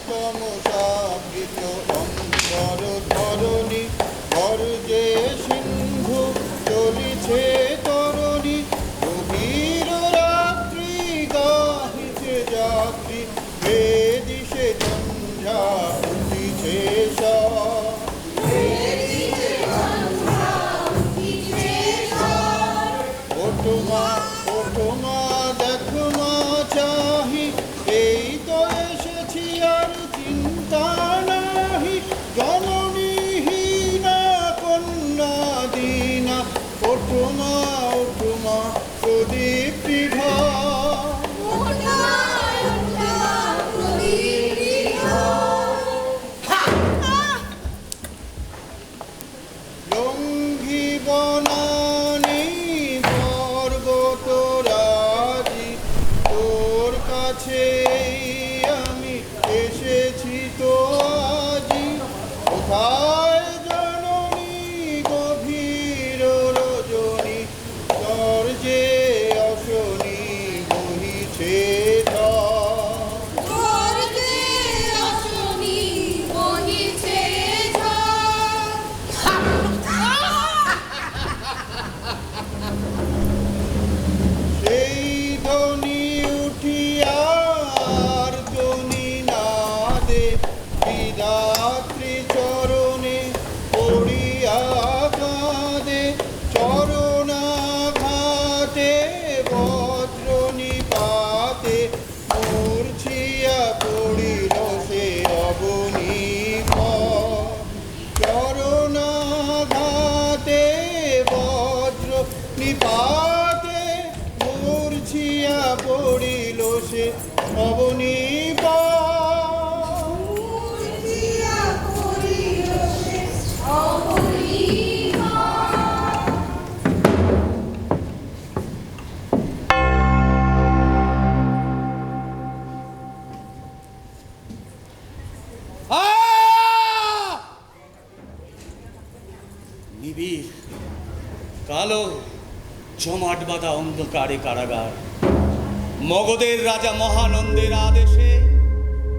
তমসাবৃত অন্তর ধরণী গর্জে সিন্ধু চলিছে তরণী গভীর রাত্রি গাহিছে যাত্রী হে দিশে ঝঞ্ঝা উঠিছে ওঠো মা দেখো মা চাহি এই তো এসেছি আর চিন্তা নাহি জননীহীনা কন্যা দীনা ওঠো মা প্রদীপ্তি লঙ্ঘি বনানি পর্বত রাজি তোর কাছে আমি এসেছি তো আজি কোথায় জননী গভীর রজনী তোর যে অশনি বহিছে সেই ধ্বনি উঠিয়ার ধ্বনি নাদে বিধাত্রী চরণে পড়িয়া কাঁদে চরণাঘাতে বজ্র নিপাতে মূর্ছিয়া পড়িল সে অবনীপ চরণাঘাতে বজ্র নিপাতে মূর্ছিয়া পড়িল সে অবনীপ নিবিড় কালো জমাট বাঁধা অন্ধকারে কারাগার মগধের রাজা মহানন্দের আদেশে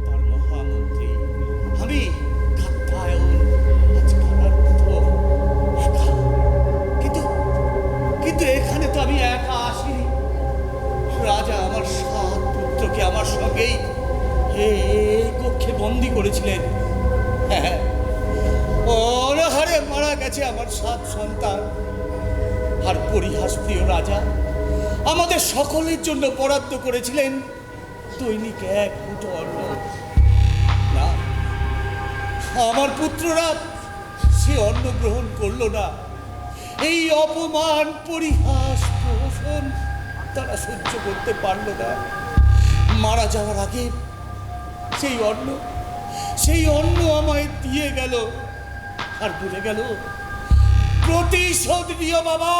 তার মহামন্ত্রী আমি কাত্যায়ন আজ কারারুদ্ধ একা। কিন্তু এখানে তো আমি একা আসিনি। রাজা আমার 7 পুত্রকে আমার সঙ্গেই এই কক্ষে বন্দী করেছিলেন। হ্যাঁ, অনাহারে মারা গেছে আমার 7 সন্তান। আর পরিহাস প্রিয় রাজা আমাদের সকলের জন্য বরাদ্দ করেছিলেন দৈনিক 1 মুঠো অন্ন। না, আমার পুত্ররা সে অন্ন গ্রহণ করলো না। এই অপমান, পরিহাস, প্রহসন তারা সহ্য করতে পারল না। মারা যাওয়ার আগে সেই অন্ন আমায় দিয়ে গেল আর বলে গেল, প্রতিশোধ নিও বাবা,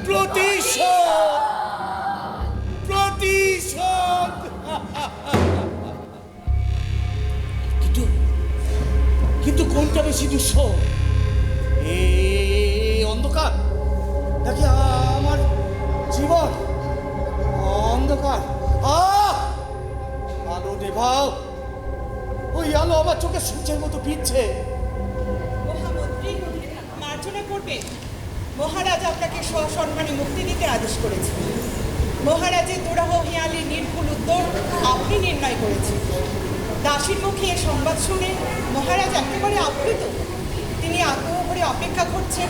প্রতিশোধ। কিন্তু কোনটা বেশি দুঃসহ, এই অন্ধকার নাকি আমার জীবন? অন্ধকার, আলো নেভাও। ওই আলো আমার চোখে সূর্যের মতো পিচ্ছে। মহামন্ত্রী মার্জনা করবেন। মহারাজ আপনাকে সসম্মানে মুক্তি দিতে আদেশ করেছেন। মহারাজের দুরাহ হিয়ালির নির্ভুল উত্তর আপনি নির্ণয় করেছেন। দাসীর মুখে এ সংবাদ শুনে মহারাজ একেবারে আপ্লুত। তিনি আগ্রহ করে অপেক্ষা করছেন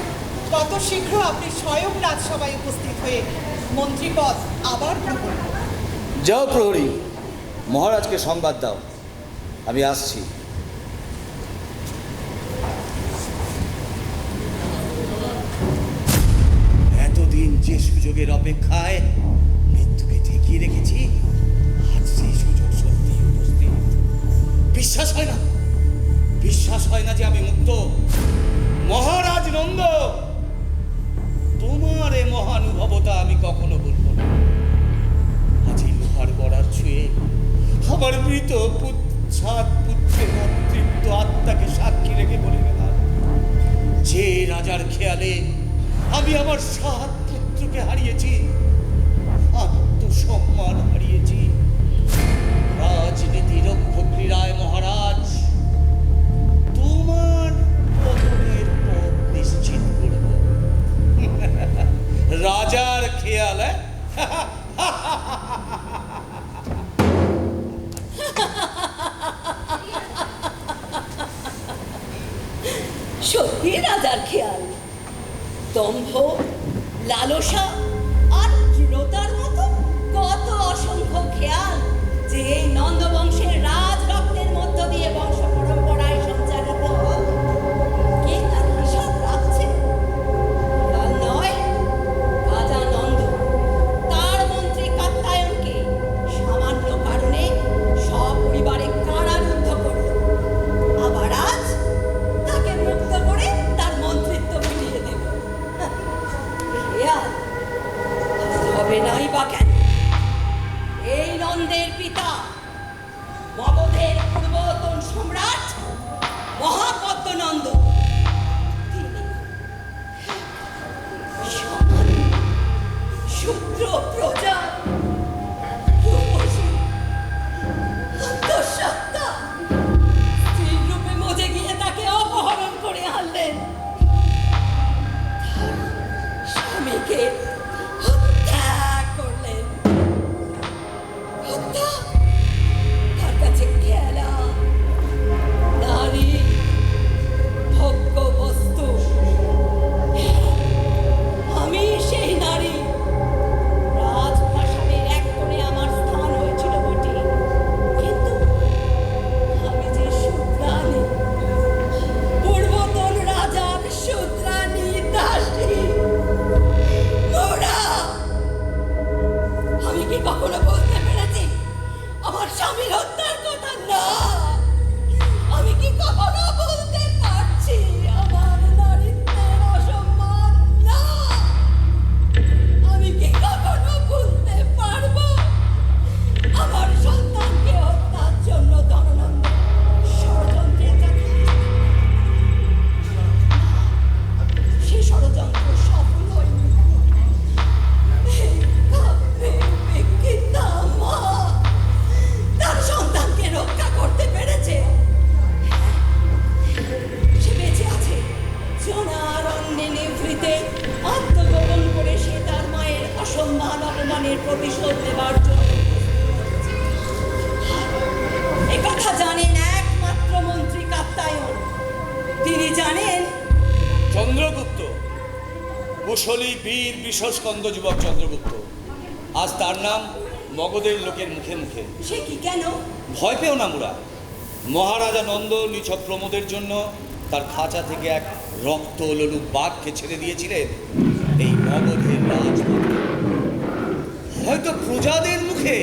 কত শীঘ্র আপনি স্বয়ং রাজসভায় উপস্থিত হয়ে মন্ত্রীপদ আবার গ্রহণ করুন। যাও প্রহরী, মহারাজকে সংবাদ দাও, আমি আসছি। এতদিন যে সুযোগের অপেক্ষায় মৃত্যুকে ঠেকিয়ে রেখেছি, আজ সেই সুযোগ সত্যি উপস্থিত। বিশ্বাস হয় না যে আমি মুক্ত। মহারাজ নন্দ, তোমার এ মহানুভবতা আমি কখনো বলবো না। আজ এই লোহার গড়ার ছুঁয়ে আমার মৃত 7 পুত্রের অতৃপ্ত আত্মাকে সাক্ষী রেখে বলে গেলাম, যে রাজার খেয়ালে আমি আমার 7 পুত্রকে হারিয়েছি, আত্মসম্মান হারিয়েছি, রাজার খেয়াল, দম্ভ, লালসা আর দৃঢ়তার মতো কত অসংখ্য খেয়াল যে এই নন্দবংশের রাজ রক্তের মধ্য দিয়ে বংশ পরম্পরায় সঞ্চারিত হয়। কে তার হিসাব রাখছে? খেয়াল নয়, রাজা নন্দ তার মন্ত্রী কাত্যায়নকে সামান্য কারণে সপরিবারে কারারুদ্ধ করল, আবার আজ তাকে মুক্ত করে তার মন্ত্রিত্ব ফিরিয়ে দেব। খেয়াল হবে নাই বা কেন? এই নন্দের পিতা মগধের পূর্বতন সম্রাট মহাপদ্মনন্দ, তিনি সামান্য শূদ্র প্রজা রূপসী অন্তঃসত্ত্বা স্ত্রীর রূপে মজে গিয়ে তাকে অপহরণ করে আনলেন, তার স্বামীকে হত্যা করলেন। হত্যা তার কাছে খেলা, নারী, ভোগ্য বস্তু। আমি সেই নারী। রাজপ্রাসাদের এক কোণে আমার স্থান হয়েছিল বটে, কিন্তু আমি যে শূদ্রাণী, পূর্বতন রাজার শূদ্রাণী দাসী, মোরা। আমি কি কখনো বলতে পেরেছি আমার স্বামীর হত্যার কথা? না। আমি কি কখনো বলতে পারছি আমার নারীত্বের অসম্মান? না। আমি কি কখনো বলতে পারবো আমার সন্তানকে হত্যার জন্য ধননন্দ ষড়যন্ত্রের কাছে? সে ষড়যন্ত্র সফল হয়নি। এই কাব্যে বিকৃতা মা তার সন্তানকে রক্ষা করতে পেরেছে। সে বেঁচে আছে। জনারণ্যে নিভৃতে আত্মগোপন করে সে তার মায়ের অসম্মান অপমানের প্রতিশোধ নেবার জন্য। এ কথা জানেন একমাত্র মন্ত্রী কাত্যায়ন। তিনি জানেন চন্দ্রগুপ্ত, কুশলী বীর বিশ্বস্কন্দ যুবক চন্দ্রগুপ্ত, আজ তার নাম মগধের লোকের মুখে মুখে। সে কি কেন? ভয় পেও না মুরা। মহারাজা নন্দ নিছক প্রমোদের জন্য তার খাঁচা থেকে এক রক্ত লোলুপ বাঘকে ছেড়ে দিয়েছিলেন এই মগধের রাজপথে। হয়তো প্রজাদের মুখে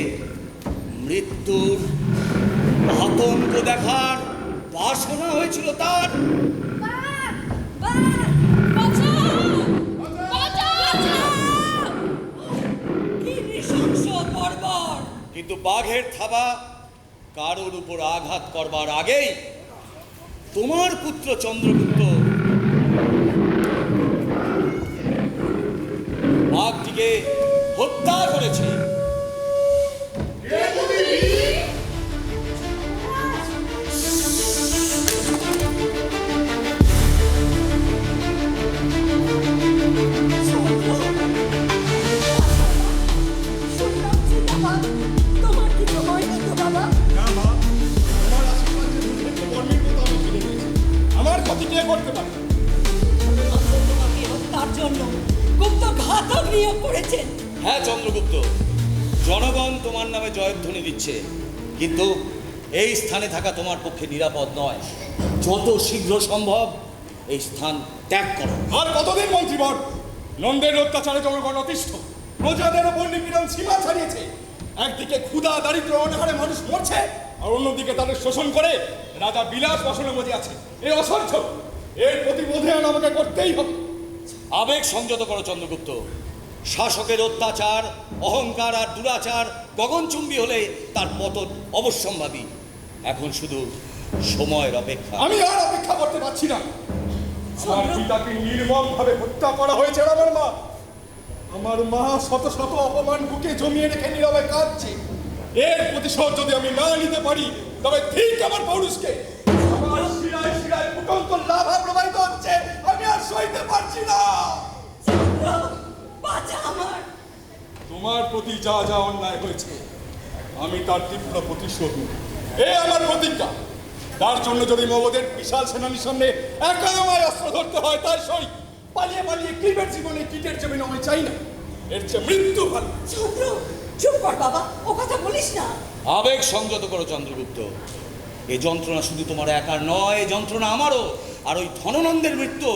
মৃত্যুর আতঙ্ক দেখার বাসনা হয়েছিল তার। কি নৃশংস বর্বর! কিন্তু বাঘের থাবা কারোর উপর আঘাত করবার আগেই তোমার পুত্র চন্দ্রগুপ্ত বাঘটিকে হত্যা করেছে। তোমার কিছু হয়নি তো বাবা? না মা, তোমার আশীর্বাদ যে দুর্ভিক্ষ বর্ণির মতো আমি ফিরে গেছি। আমার ক্ষতি কে করতে পারে? তোমাকে হত্যার জন্য গুপ্ত ঘাতক নিয়োগ করেছেন। হ্যাঁ চন্দ্রগুপ্ত, জনগণ তোমার নামে জয়ধ্বনি দিচ্ছে, কিন্তু এই স্থানে থাকা তোমার পক্ষে নিরাপদ নয়। যত শীঘ্র সম্ভব এই স্থান ত্যাগ করো। আর কতদিন মন্ত্রীবর? নন্দের অত্যাচারে জনগণ অতিষ্ঠ, প্রজাদের ওপর নিপীড়ন সীমা ছাড়িয়েছে। একদিকে ক্ষুধা দারিদ্র অনাহারে মানুষ মরছে, আর অন্যদিকে তাদের শোষণ করে রাজা বিলাস বসনে মজে আছে। এই অসহ্য, এর প্রতিবোধে আমাকে করতেই হবে। আবেগ সংযত করো চন্দ্রগুপ্ত। শাসকের অত্যাচার, অহংকার আর দুরাচার গগনচুম্বী হলে তার পতন অবশ্যম্ভাবী। এখন শুধু সময়ের অপেক্ষা। আমি আর অপেক্ষা করতে পারছি না। আমার পিতাকে নির্মমভাবে হত্যা করা হয়েছে। আমার মা শত শত অপমান বুকে জমিয়ে রেখে নীরবে কাঁদছে। এর প্রতিশোধ যদি আমি না নিতে পারি, তবে ঠিক আমার পৌরুষকে আমার শিরায় শিরায় ফুটন্ত লাভা প্রবাহিত হচ্ছে। আমি আর সইতে পারছি না। তোমার প্রতি যা যা অন্যায় হয়েছে, আমি তার তীব্র প্রতিশোধ নেব। এ আমার প্রতিজ্ঞা। তার জন্য যদি মগধের বিশাল সেনানির সামনে একা আমায় অস্ত্র ধরতে হয়, তাই সই। পালিয়ে পালিয়ে ক্লিবের জীবনে কিটের জমি আমি চাই না, এর চেয়ে মৃত্যু ভালো। চন্দ্র, চুপ কর বাবা, ও কথা বলিস না। আবেগ সংযত করো চন্দ্রগুপ্ত। এই যন্ত্রণা শুধু তোমার একার নয়, এই যন্ত্রণা আমারও। আর ওই ধননন্দের মৃত্যু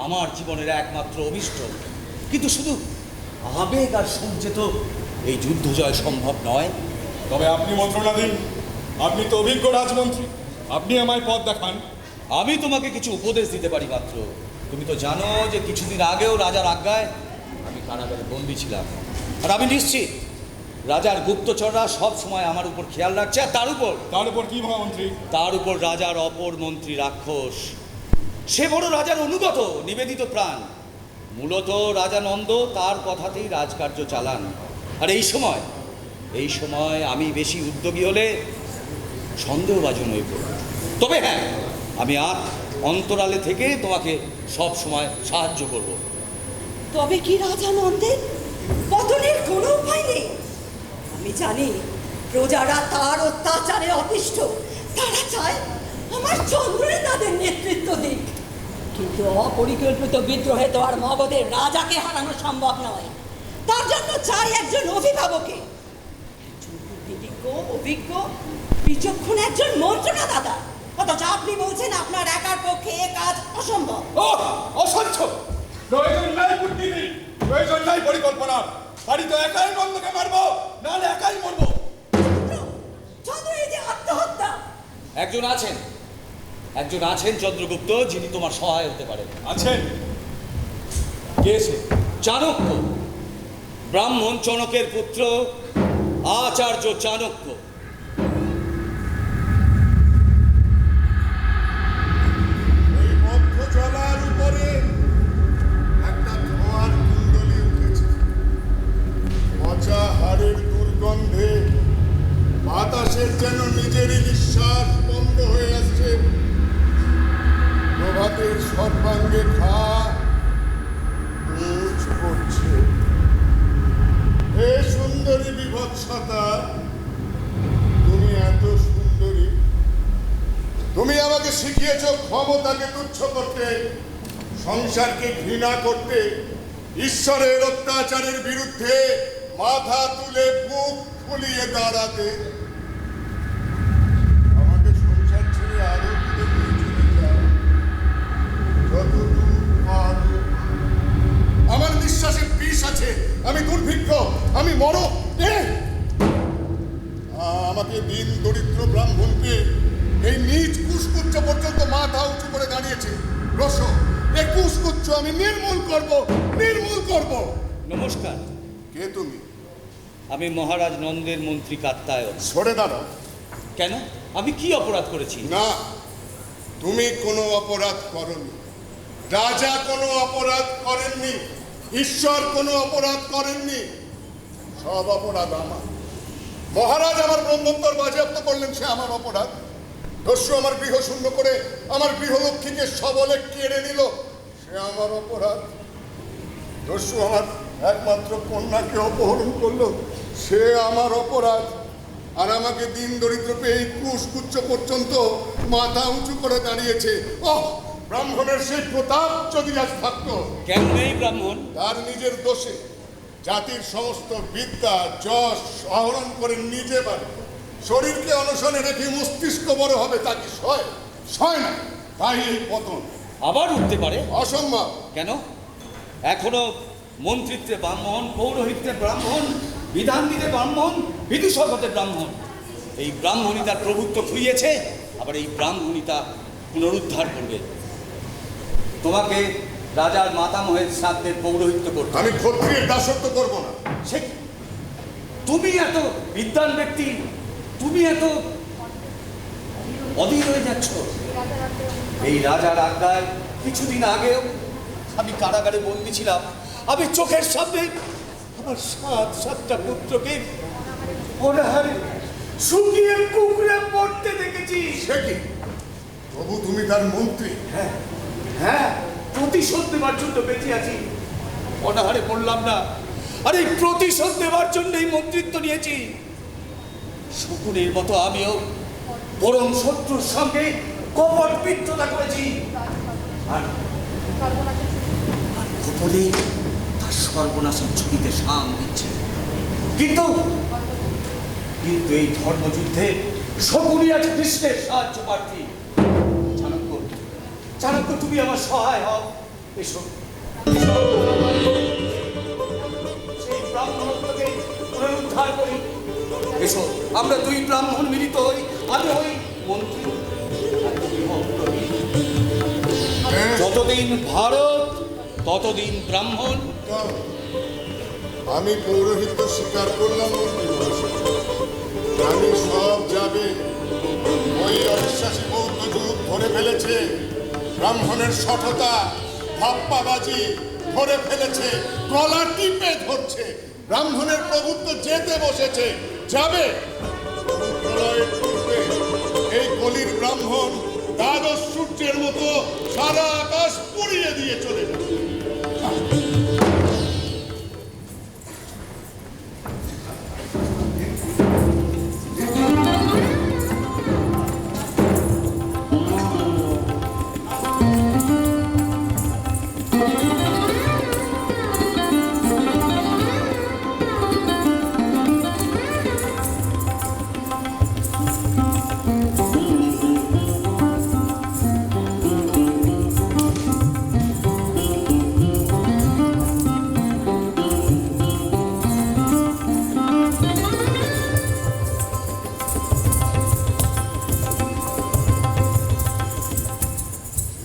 আমার জীবনের একমাত্র অভিষ্ট। কিন্তু শুধু আবেগ আর সংযত এই যুদ্ধ জয় সম্ভব নয়। তবে আপনি মন্ত্রণা দিন, আপনি তো অভিজ্ঞ রাজমন্ত্রী, আপনি আমায় পথ দেখান। আমি তোমাকে কিছু উপদেশ দিতে পারি মাত্র। তুমি তো জানো যে কিছুদিন আগেও রাজার আজ্ঞায় আমি কারাগারে বন্দী ছিলাম। আর আমি নিশ্চিত রাজার গুপ্তচররা সব সময় আমার উপর খেয়াল রাখছে। আর তার উপর কি মহামন্ত্রী? তার উপর রাজার অপর মন্ত্রী রাক্ষস। সে বড় রাজার অনুগত, নিবেদিত প্রাণ। মূলত রাজা নন্দ তার কথাতেই রাজকার্য চালান। আর এই সময় আমি বেশি উদ্যোগী হলে সন্দেহভাজন হয়ে পড়ব। তবে হ্যাঁ, আমি অন্তরালে থেকে তোমাকে সব সময় সাহায্য করব। তবে কি রাজা নন্দের পতনের কোনো উপায় নেই? আমি জানি প্রজারা তার অত্যাচারে অতিষ্ঠ। তারা চায় আমার চন্দ্রই তাদের নেতৃত্ব দিক। কিন্তু অপরিকল্পিত বিদ্রোহে তো আর মগধের রাজাকে হারানো সম্ভব নয়। তার জন্য চাই একজন অভিভাবকে, একজন বিজ্ঞ, অভিজ্ঞ, বিচক্ষণ একজন মন্ত্রণা দাতা। অথচ আপনি বলছেন আপনার একার পক্ষে এ কাজ অসম্ভব। অসহ্য! প্রয়োজন নাই বুদ্ধির, প্রয়োজন নাই পরিকল্পনা। বাড়ি তো একাই নন্দকে মারবো, নাহলে একাই মরবো। চন্দ্র, এই যে আত্মহত্যা। একজন আছেন চন্দ্রগুপ্ত, যিনি তোমার সহায় হতে পারেন। আছেন? কে সে? চাণক্য, ব্রাহ্মণ চণকের পুত্র আচার্য চাণক্য। এই মধ্য জলার উপরে একটা ধোঁয়ার কুণ্ডলী উঠেছে। পচা হাড়ের দুর্গন্ধে বাতাসের যেন নিজেরই নিঃশ্বাস বন্ধ হয়ে আসছে। প্রভাতের সর্বাঙ্গে ঘা মুছ পড়ছে। হে সুন্দরী বিভৎসতা, তুমি এত সুন্দরী। তুমি আমাকে শিখিয়েছ ক্ষমতাকে তুচ্ছ করতে, সংসারকে ঘৃণা করতে, ঈশ্বরের অত্যাচারের বিরুদ্ধে মাথা তুলে বুক ফুলিয়ে দাঁড়াতে। আমাকে সংসার ছেড়ে আরো দূরে নিয়ে চলে যাও, যতদূর পারো। আমার নিঃশ্বাসে বিষ আছে, আমি দুর্ভিক্ষ, আমি মরো। আমাকে দিন দরিদ্র ব্রাহ্মণকে এই নিজ কুশকুচ্চ পর্যন্ত মাথা উঁচু করে দাঁড়িয়েছে। রস, এই কুশকুচ্চ আমি নির্মূল করব। নমস্কার। কে তুমি? আমি মহারাজ নন্দের মন্ত্রী কাত্তায়ন। সরে দাঁড়াও। কেন? আমি কি অপরাধ করেছি? না, তুমি কোনো অপরাধ করনি। রাজা কোনো অপরাধ করেননি, ঈশ্বর কোনো অপরাধ করেননি। সব অপরাধ আমার। মহারাজ আমার ব্রহ্মোত্তর বাজেয়াপ্ত করলেন, সে আমার অপরাধ। দস্যু আমার গৃহ শূন্য করে আমার গৃহলক্ষ্মীকে সবলে কেড়ে নিল, সে আমার অপরাধ। দস্যু আমার একমাত্র কন্যাকে অপহরণ করলো, সে আমার অপরাধ। আর আমাকে দিন দরিদ্র পেয়ে এই কুশকুচ্চ পর্যন্ত মাথা উঁচু করে দাঁড়িয়েছে। ব্রাহ্মণের সেই প্রতাপ যদি আজ থাকতো। কেন নেই ব্রাহ্মণ? তার নিজের দোষে জাতির সমস্ত বিদ্যা যশ আহরণ করে নিজে বাড়ে। শরীরকে অনশনে রেখে মস্তিষ্ক বড় হবে, তাকে সয় না। তাই এই পতন। আবার উঠতে পারে? অসম্ভব। কেন? এখনো মন্ত্রিত্বে ব্রাহ্মণ, পৌরোহিত্যে ব্রাহ্মণ, বিধান দিতে ব্রাহ্মণ, বিদুষকতে ব্রাহ্মণ। এই ব্রাহ্মণই তার প্রভুত্ব খুইয়েছে, আবার এই ব্রাহ্মণই তা পুনরুদ্ধার করবে। তোমাকে রাজার মাতামহের শ্রাদ্ধের পৌরোহিত্য করতে। আমি ক্ষত্রিয়ের দাসত্ব করব না। সে তুমি এত বিদ্বান ব্যক্তি, তুমি এত অধীর হয়ে যাচ্ছ। এই রাজার আজ্ঞায় কিছুদিন আগেও আমি কারাগারে বন্দী ছিলাম। আমি চোখের সামনে আমার সাতটা পুত্রকে অনাহারে শুকিয়ে কুকুরে পড়তে দেখেছি। সে কি? প্রভু, তুমি তার মন্ত্রী? হ্যাঁ, প্রতিশোধ দেওয়ার জন্য বেঁচে আছি। অনাহারে পড়লাম না, আর এই প্রতিশোধ দেওয়ার জন্যই মন্ত্রিত্ব নিয়েছি। শকুনের মতো আমিও বরং শত্রুর সঙ্গে কপট মিত্রতা করেছি, আর গোপনে তার সর্বনাশের ঝুঁকিতে সাম দিচ্ছে। কিন্তু এই ধর্মযুদ্ধে শকুনি আজ কৃষ্ণের সাহায্য প্রার্থী। চাণক্য, তুমি আমার সহায় হও। এসো, সেই ব্রাহ্মণত্বকে পুনরুদ্ধার করি। এসো, আমরা দুই ব্রাহ্মণ মিলিত হই। আমি হই মন্ত্রী, আর তুমি হও প্রবীণ। যতদিন ভারত ততদিন ব্রাহ্মণ। আমি পৌরোহিত্য স্বীকার করলাম মন্ত্রী মহাশয়। আমি সব যাবে। ওই অবিশ্বাসী বৌদ্ধ যুগ ধরে ফেলেছে, ব্রাহ্মণের সঠতা ধাপ্পাবাজি ধরে ফেলেছে, গলা টিপে ধরছে। ব্রাহ্মণের প্রভুত্ব যেতে বসেছে, যাবে। প্রলয়ের পূর্বে এই কলির ব্রাহ্মণ দ্বাদশ সূর্যের মতো সারা আকাশ পুড়িয়ে দিয়ে চলে যাবে।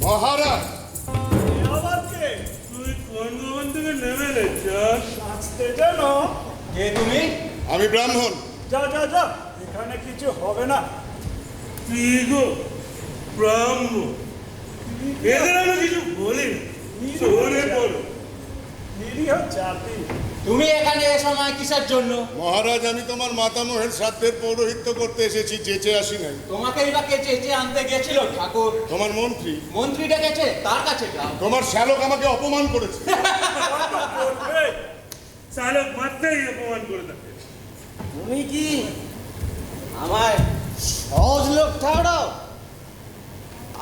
মহারাজ, তুই কোন ভবন থেকে নেমে যাস? আসতে জানো? কে তুমি? আমি ব্রাহ্মণ। যা যা যা, এখানে কিছু হবে না। তুই গো ব্রাহ্ম, এদের আমি কিছু বলি চলে পড়ো। নিরীহ জাতি। তুমি এখানে এ সময় কিসের জন্য? মহারাজ, আমি তোমার মাতামহের শ্রাদ্ধের পৌরোহিত্য করতে এসেছি, চেঁচে আসি নাই। তোমাকেই বা কে চেঁচে আনতে গেছিল ঠাকুর? তোমার মন্ত্রী। মন্ত্রী ডেকেছে, তার কাছে যাও। তোমার শ্যালক আমাকে অপমান করেছে। করবে। চালক মাত্রাই অপমান করে থাকে। তুমি কি আমায় সহজ লোক ঠাউরাও?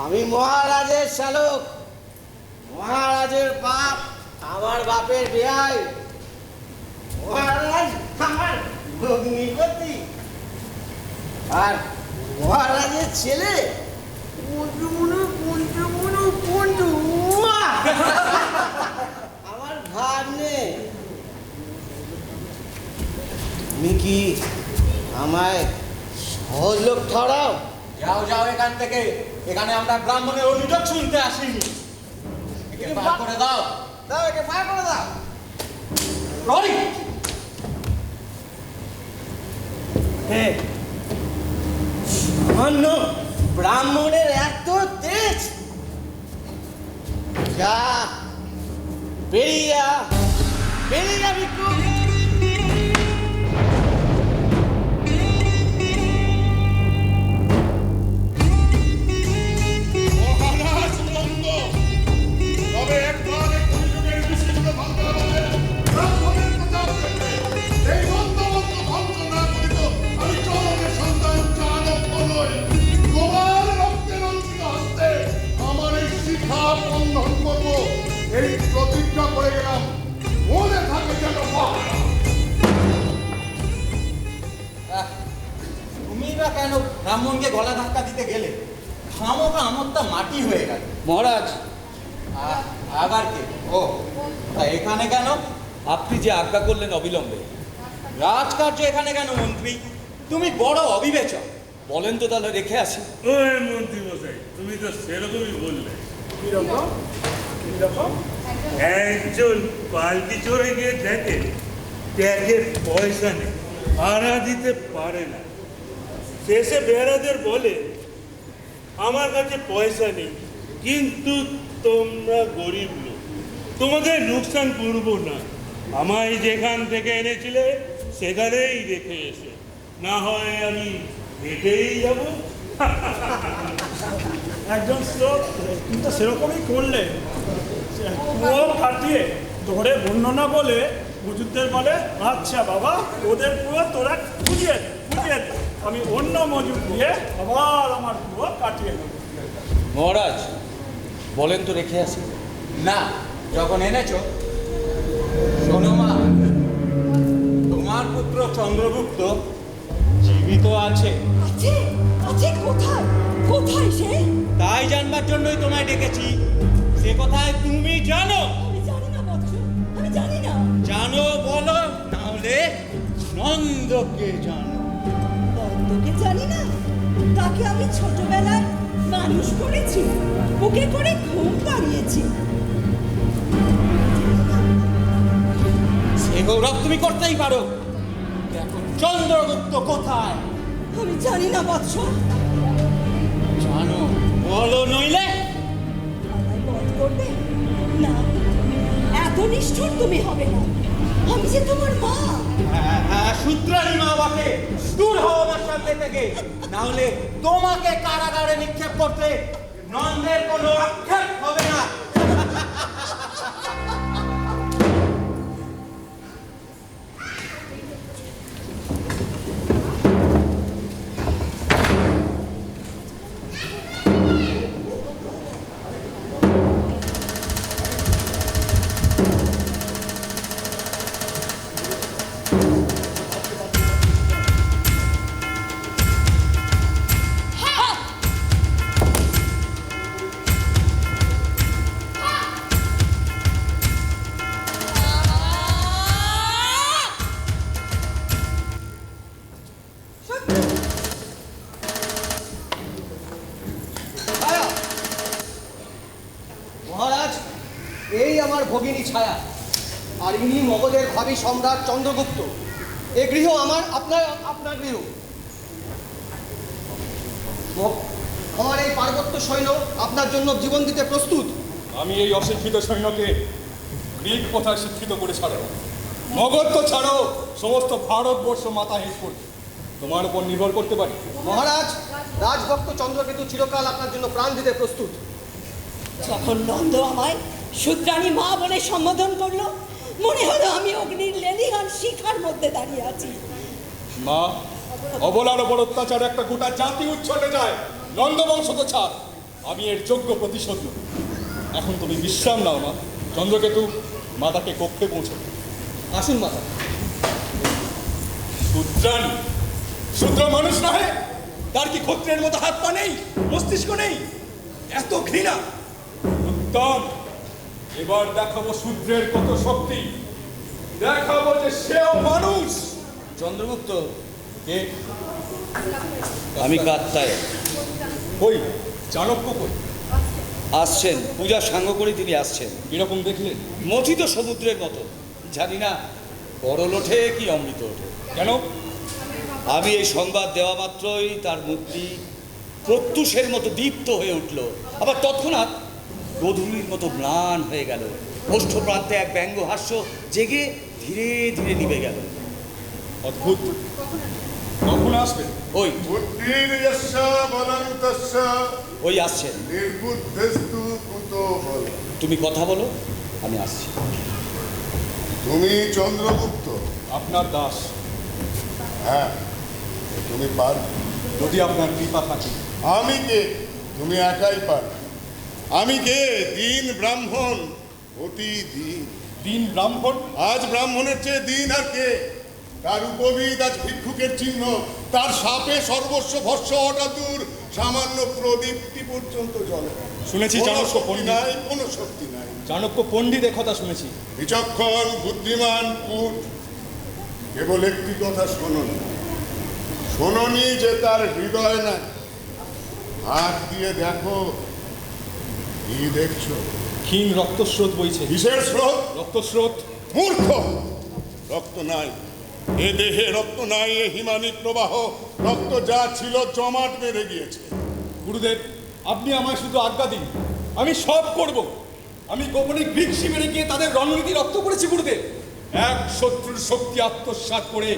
আমি মহারাজের শ্যালক, মহারাজের বাপ আমার বাপের বিয়াই, মহারাজ আমার ভগ্নিপতি, আর মহারাজের ছেলে আমার ভাগ্নে। তুমি কি আমায় সহজ লোক ঠরাও? যাও যাও এখান থেকে। এখানে আমরা ব্রাহ্মণের অভিযোগ শুনতে আসিনি। একে বার করে দাও। দাও, একে বার করে দাও। রনি, সামান্য ব্রাহ্মণের এত তেজ? যা, বেরিয়া বেরিয়া ভিক্ষু। মহারাজ নন্দ, তবে একবার এই কলিযুগের বিশিষ্ট ভান্ডারে ব্রাহ্মণের প্রতাপ দেখে এই নন্দবন্ত ধ্বংস না করিত আমি চরণের সন্তান চাণক্য নই। তোমার রক্তে রঞ্জিত হস্তে আমার এই শিখা বন্ধন করব, এই প্রতিজ্ঞা করে গেলাম। মনে থাকে যেন মহারাজ। তুমি বা কেন ব্রাহ্মণকে গলা ধাক্কা দিতে গেলে? খামোকা আমরটা মাটি হয়ে গেল। মহারাজ, আবার কে? ও, তা এখানে কেন? আপনি যে আজ্ঞা করলেন অবিলম্বে। রাজকার্য এখানে কেন মন্ত্রী? তুমি বড় অবিবেচক। বলেন তো তাহলে রেখে আসি। ওই মন্ত্রী মশাই, তুমি তো সেরকমই বললে। কিরকম কিরকম? একজন পাল্টি চড়ে গিয়ে দেখে ট্যাগের পয়সা নেই, ভাড়া দিতে পারে না। শেষে বেড়াদের বলে আমার কাছে পয়সা নেই, কিন্তু তোমরা গরিব লোক, তোমাদের লোকসান করবো না। আমায় যেখান থেকে এনেছিলে সেখানেই রেখে এসো, না হয় আমি হেঁটেই যাবো। একজন শ্লোক কিন্তু সেরকমই করলে, কুয়ো কাটিয়ে ধরে বর্ণনা বলে হুজুরদের বলে, আচ্ছা বাবা, ওদের পুরো তোরা খুঁজিয়ে দে, খুঁজিয়ে দে। আমি অন্য মজুর দিয়ে আবার আমার কুয়ো কাটিয়ে নেব। মহারাজ বলেন তো রেখে আসি। না, যখন এনেছো, শোনো মা, তোমার পুত্র চন্দ্রগুপ্ত জীবিত আছে। আছে আছে কোথায়? কোথায় সে? তাই জানবার জন্যই তোমায় ডেকেছি। সে কথায় তুমি জানো? আমি জানি না বৎস, আমি জানি না। জানো বলো, নাহলে নন্দকে জানো। নন্দকে জানি না? তাকে আমি ছোটবেলায় মানুষ করেছি, বুকে করে ঘুম পাড়িয়েছি। সে গৌরব তুমি করতেই পারো। এখন চন্দ্রগুপ্ত কোথায় আমি জানি না বৎস। জানো বলো, নইলে আমায় বধ করবে? না, এত নিষ্ঠুর তুমি হবে না। আমি যে তোমার মা। সূত্রানি মা বাকে দূর হও আমার সামনে থেকে, নাহলে তোমাকে কারাগারে নিক্ষেপ করতে নন্দের কোনো আক্ষেপ হবে না। মহারাজ, এই আমার ভগিনী ছায়া, আর ইনি মগধের ভাবী সম্রাট চন্দ্রগুপ্ত। এ গৃহ আমার, আপনার গৃহ। আমার এই পার্বত্য সৈন্য আপনার জন্য জীবন দিতে প্রস্তুত। আমি এই অশিক্ষিত সৈন্যকে গ্রিক কথায় শিক্ষিত করে ছাড়ো। মগধ তো ছাড়ো, সমস্ত ভারতবর্ষ মাথা হেঁট করবে। তোমার উপর নির্ভর করতে পারি। মহারাজ, রাজভক্ত চন্দ্রকেতু চিরকাল আপনার জন্য প্রাণ দিতে প্রস্তুত। যখন নন্দ আমায় শূদ্রাণী মা বলে সম্বোধন করলো, মনে হলো আমি অগ্নির লেলিহান শিখার মধ্যে দাঁড়িয়ে আছি। মা, অবলার ওপর অত্যাচার একটা গোটা জাতি উচ্ছলে যায়। নন্দবংশ তো ছাড়, আমি এর যোগ্য প্রতিশোধ নেব। এখন তুমি বিশ্রাম নাও মা। চন্দ্রকেতু, মাতাকে কক্ষে পৌঁছে। আসুন মাতা। শূদ্রাণী, শূদ্র মানুষ নহে? তার কি ক্ষত্রিয়ের মতো হাত পা নেই, মস্তিষ্ক নেই? এত ঘৃণা! উত্তম, এবার দেখাবো শূদ্রের কত শক্তি। দেখাবো যে সেও মানুষ। চন্দ্রগুপ্ত, কে? আমি কাত্তায়। কই চাণক্য কই? আসছেন, পূজার সাঙ্গ করে তিনি আসছেন। কিরকম দেখলেন? মথিত সমুদ্রের মতো, জানি না গরল ওঠে কি অমৃত ওঠে। কেন? আমি এই সংবাদ দেওয়া মাত্রই তার মুক্তি প্রত্যুষের মতো দীপ্ত হয়ে উঠল, আবার তৎক্ষণাৎ গধূলির মতো ম্লান হয়ে গেল। ওষ্ঠ প্রান্তে এক ব্যঙ্গ হাস্য জেগে ধীরে ধীরে নিভে গেল। অদ্ভুত। কখন আসবেন? ওই বুদ্ধির যস্য বলং তস্য ওই আসছেন। নির্বুদ্ধস্তু কুতো বল। তুমি কথা বলো, আমি আসছি। তুমি চন্দ্রগুপ্ত? আপনার দাস। হ্যাঁ, তুমি পারবে। যদি আপনার কৃপা থাকে। আমি কে? তুমি একাই পারবে। আমি কে? দিন ব্রাহ্মণ, অতি দিন। দিন ব্রাহ্মণ? আজ ব্রাহ্মণের চেয়ে দিন আর কে? তার উপবিদ আজ ভিক্ষুকের চিহ্ন, তার সাপে সর্বস্ব ভস্য অটাদূর, সামান্য প্রদীপটি পর্যন্ত জ্বলে। শুনেছি কোনো চাণক্য শক্তি পণ্ডিত। নাই, কোনো শক্তি নাই। চাণক্য পণ্ডিত কথা শুনেছি। বিচক্ষণ, বুদ্ধিমান, কূট। কেবল একটি কথা শোনোনি, শোনোনি যে তার হৃদয় নাই। হাত দিয়ে দেখো, কি দেখছো? ক্ষীণ রক্তস্রোত বইছে। কিসের স্রোত? রক্তস্রোত। মূর্খ! রক্ত নাই, এ দেহে রক্ত নাই। এ হিমানিক প্রবাহ, রক্ত যা ছিল জমাট বেঁধে গিয়েছে। গুরুদেব, আপনি আমায় শুধু আজ্ঞা দিন, আমি সব করব। আমি গোপনে গ্রিক শিবিরে গিয়ে তাদের রণনীতি রপ্ত করেছি গুরুদেব। এক শত্রুর শক্তি আত্মসাৎ করে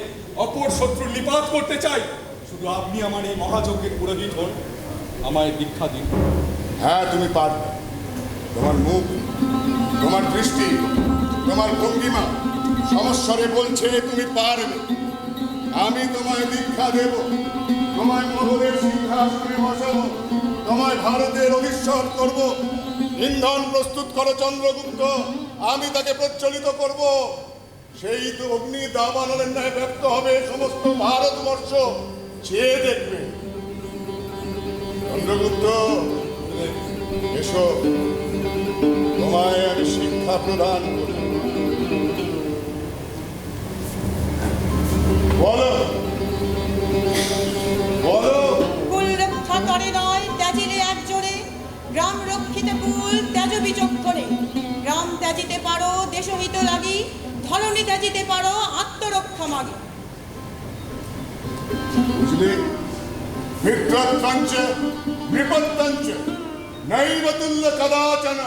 অপর শত্রু নিপাত করতে চাই। শুধু আপনি আমার এই মহাযজ্ঞের পুরোহিত হন, আমায় দীক্ষা দিন। হ্যাঁ, তুমি পারবে। তোমার মুখ, তোমার দৃষ্টি, তোমার ভঙ্গিমা সমস্বরে বলছে তুমি পারবে। আমি তোমায় দীক্ষা দেব। তোমায় মগধের সিংহাসনে বসাবো, তোমায় ভারতের অভিশ্বর করব। ইন্ধন প্রস্তুত করো চন্দ্রগুপ্ত, আমি তাকে প্রজ্বলিত করব। সেই তো অগ্নি দাবানলের ন্যায় ব্যক্ত হবে সমস্ত ভারতবর্ষ, চেয়ে দেখবে। চন্দ্রগুপ্ত এসো, তোমায় আমি শিক্ষা প্রদান করব। বলো বলো। কুল রক্ষা করে নয় ত্যাজিলে একজোড়ে, গ্রাম রক্ষিতে কুল ত্যাজ বিচক্ষণে। গ্রাম ত্যাজিতে পারো দেশহিত লাগি, ধরণী ত্যাজিতে পারো আত্মরক্ষা মাগি। বুঝলি? মিত্রত্বঞ্চ বিপত্তঞ্চ নৈব তুল্য কদাচন।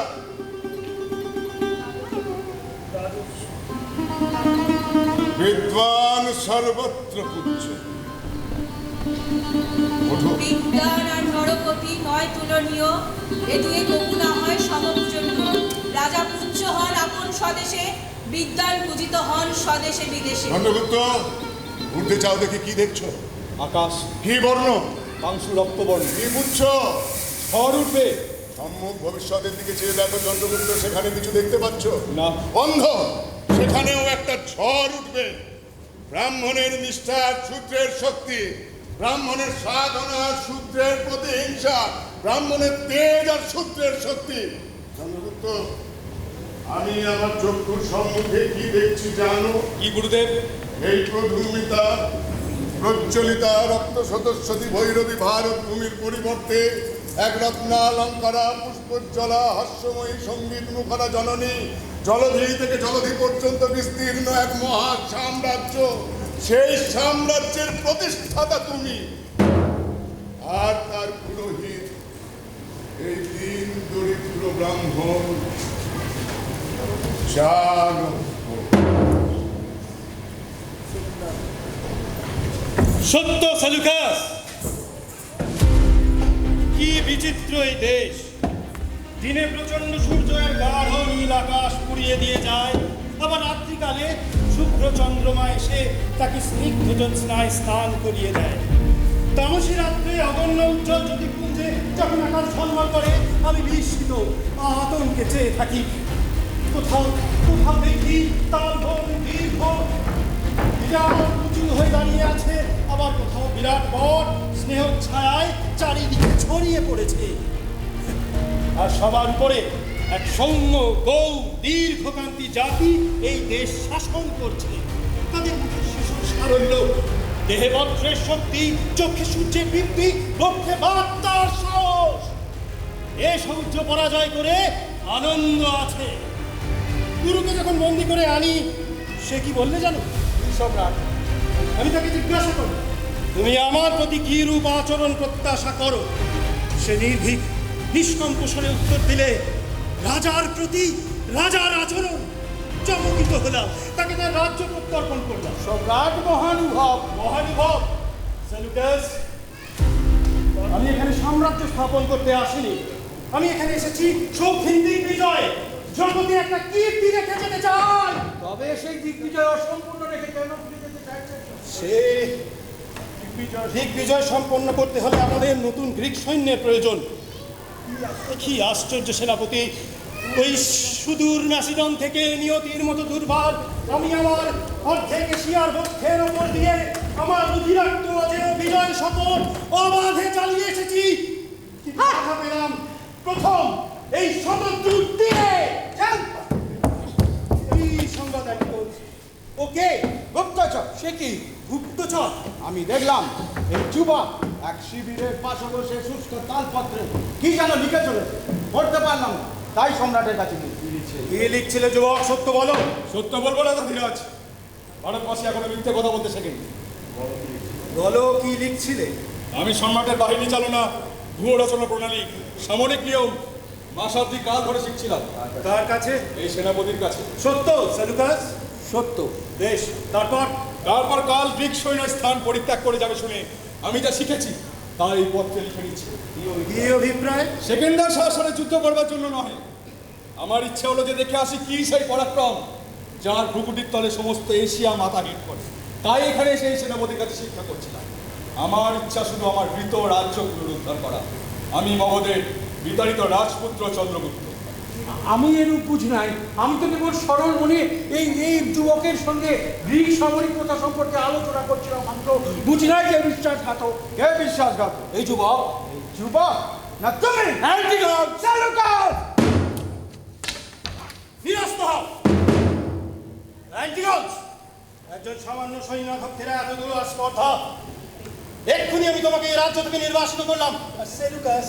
বিদ্বান সর্বত্র পূজ্য। ওঠো। বিদ্যান আর নরপতি নয় তুলনীয়, এ দুয়ে কবু না হয় সমপূজনীয়। রাজা পূজ্য হন আপন স্বদেশে, বিদ্যান পূজিত হন স্বদেশে বিদেশে। চন্দ্রগুপ্ত উঠতে চাও দেখি, কি দেখছো? আকাশ কি বর্ণ? পাংশু রক্তবর্ণ। কি বুঝছো? ঝড় উঠবে। সম্মুখ ভবিষ্যতের দিকে চেয়ে দেখো চন্দ্রগুপ্ত, সেখানে কিছু দেখতে পাচ্ছ? না। অন্ধ, সেখানেও একটা ঝড় উঠবে। ব্রাহ্মণের নিষ্ঠা, শূদ্রের শক্তি, ব্রাহ্মণের সাধনা, শূদ্রের প্রতিহিংসা, ব্রাহ্মণের তেজ আর শূদ্রের শক্তি। চন্দ্রগুপ্ত, আমি আমার চক্ষুর সম্মুখে কি দেখছি জানো? কি গুরুদেব? এই প্রধূমিতা প্রজ্বলিতা রক্ত সদস্যতি ভৈরবী ভারত ভূমির পরিবর্তে এক রত্নালঙ্কারা পুষ্পজ্জ্বলা হাস্যময়ী সঙ্গীত মুখরা জননী, জলধি থেকে জলধি পর্যন্ত বিস্তীর্ণ এক মহা সাম্রাজ্য। সেই সাম্রাজ্যের প্রতিষ্ঠাতা তুমি, আর তার পুরোহিত এই দিন দরিদ্র ব্রাহ্মণ চাণক্য। সত্য সেলুকাস, কি বিচিত্র এই দেশ! দিনে প্রচন্ড সূর্য আর গাঢ় নীল আকাশ পুড়িয়ে দিয়ে যায়, আবার রাত্রিকালে শুভ্র চন্দ্রমা এসে তাকে স্নিগ্ধ জ্যোৎস্নায় স্নান করিয়ে দেয়। তামসী রাত্রে অগণ্য উজ্জ্বল জ্যোতিপুঞ্জে যখন আকাশ ঝলমল করে, আমি বিস্মিত আতঙ্কে চেয়ে থাকি। কোথাও কোথাও দেখি তার বন দীর্ঘ বিরাট উঁচু হয়ে দাঁড়িয়ে আছে, আবার কোথাও বিরাট বট স্নেহ ছায়ায় চারিদিকে ছড়িয়ে পড়েছে। আর সবার উপরে এক সৌম্য গৌ দীর্ঘকান্তি জাতি এই দেশ শাসন করছে। তাদের মুখে শিশুর সারল্য, দেহে বজ্রের শক্তি, চোখে সূর্যের বৃদ্ধি, লক্ষ্যে বার্তার সাহস। এ সূর্য পরাজয় করে আনন্দ আছে। গুরুকে যখন বন্দি করে আনি, সে কি বললে জানো? সম্রাট, আমি তাকে জিজ্ঞাসা করি, তুমি আমার প্রতি কি রূপ আচরণ প্রত্যাশা করো? সে নির্ভীক নিষ্কম্প স্বরে উত্তর দিলে, রাজার প্রতি রাজার আচরণ। চমকিত হলাম, তাকে তার রাজ্য প্রত্যর্পণ করলাম। সম্রাট মহানুভব, মহানুভব সেলুকাস, আমি এখানে সাম্রাজ্য স্থাপন করতে আসিনি। আমি এখানে এসেছি শৌখিন দিগ্বিজয়, জগতে একটা কীর্তি রেখে যেতে চাই। তবে সেই দিগ্বিজয় অসম্পূর্ণ রেখে কেন ফিরে যেতে চাইছেন? সে দিগ্বিজয় সম্পন্ন করতে হলে আমাদের নতুন গ্রিক সৈন্যের প্রয়োজন। কি আশ্চর্য সেনাপতি! ওই সুদূর ম্যাসিডন থেকে নিয়তির মতো দুর্বার আমি আমার অর্ধেক এশিয়ার বক্ষের ওপর দিয়ে আমার অধিরাক্ত অজেয় বিজয় শপথ অবাধে চালিয়ে এসেছি। কিন্তু দেখা পেলাম প্রথম এই শতদ্রুত তীরে। এই সংবাদ আমি বলছি। ওকে গুপ্তচর। সে কি গুপ্তচর? আমি দেখলাম এই যুবক এক শিবিরের পাশে বসে শুষ্ক তালপত্রে কি যেন লিখে চলেছে, পড়তে পারলাম না, তাই সম্রাটের কাছে লিখছে। কি লিখছিলে যুবক, সত্য বলো। সত্য বলবো না তো ধীরাজ, ভারতবাসী এখনো মিথ্যে কথা বলতে শেখেনি। বলো কি লিখছিলে? আমি সম্রাটের বাহিনী চালনা, ভূ রচনা প্রণালী, সামরিক নিয়ম মাসাব্দি কাল ধরে শিখছিলাম। কার কাছে? এই সেনাপতির কাছে। সত্য সেলুকাস? সত্য। বেশ, তারপর? তারপর কাল গ্রিক সৈন্য স্থান পরিত্যাগ করে যাবে শুনে আমি যা শিখেছি তা এই পত্রে লিখে নিচ্ছি। কি অভিপ্রায়? সেকেন্ডার শাসনে যুদ্ধ করবার জন্য নয়, আমার ইচ্ছে হলো যে দেখে আসি কি সেই পরাক্রম যার ভ্রুকুটির তলে সমস্ত এশিয়া মাথা হিট করে। তাই এখানে সেই সেনাপতির কাছে শিক্ষা করছিলাম। আমার ইচ্ছা শুধু আমার মৃত রাজ্য পুনরুদ্ধার করা। আমি মগধের বিতাড়িত রাজপুত্র চন্দ্রগুপ্ত। আমি এরূপ বুঝি নাই। আমি তো কেবল সরল মনে এই যুবকের সঙ্গে গ্রিক সামরিক প্রথা সম্পর্কে আলোচনা করছিলাম মাত্র। বুঝি নাই কে বিশ্বাসঘাতক। কে বিশ্বাসঘাত? এই যুবক। যুবক না তুমি? অ্যান্টিগন, সেলুকাস! নিরস্ত হও। অ্যান্টিগনস, একজন সামান্য সৈন্যক্ষের এতগুলো স্পর্ধা। এক্ষুনি আমি তোমাকে এই রাজ্য থেকে নির্বাসিত করলাম। আর সেলুকাস,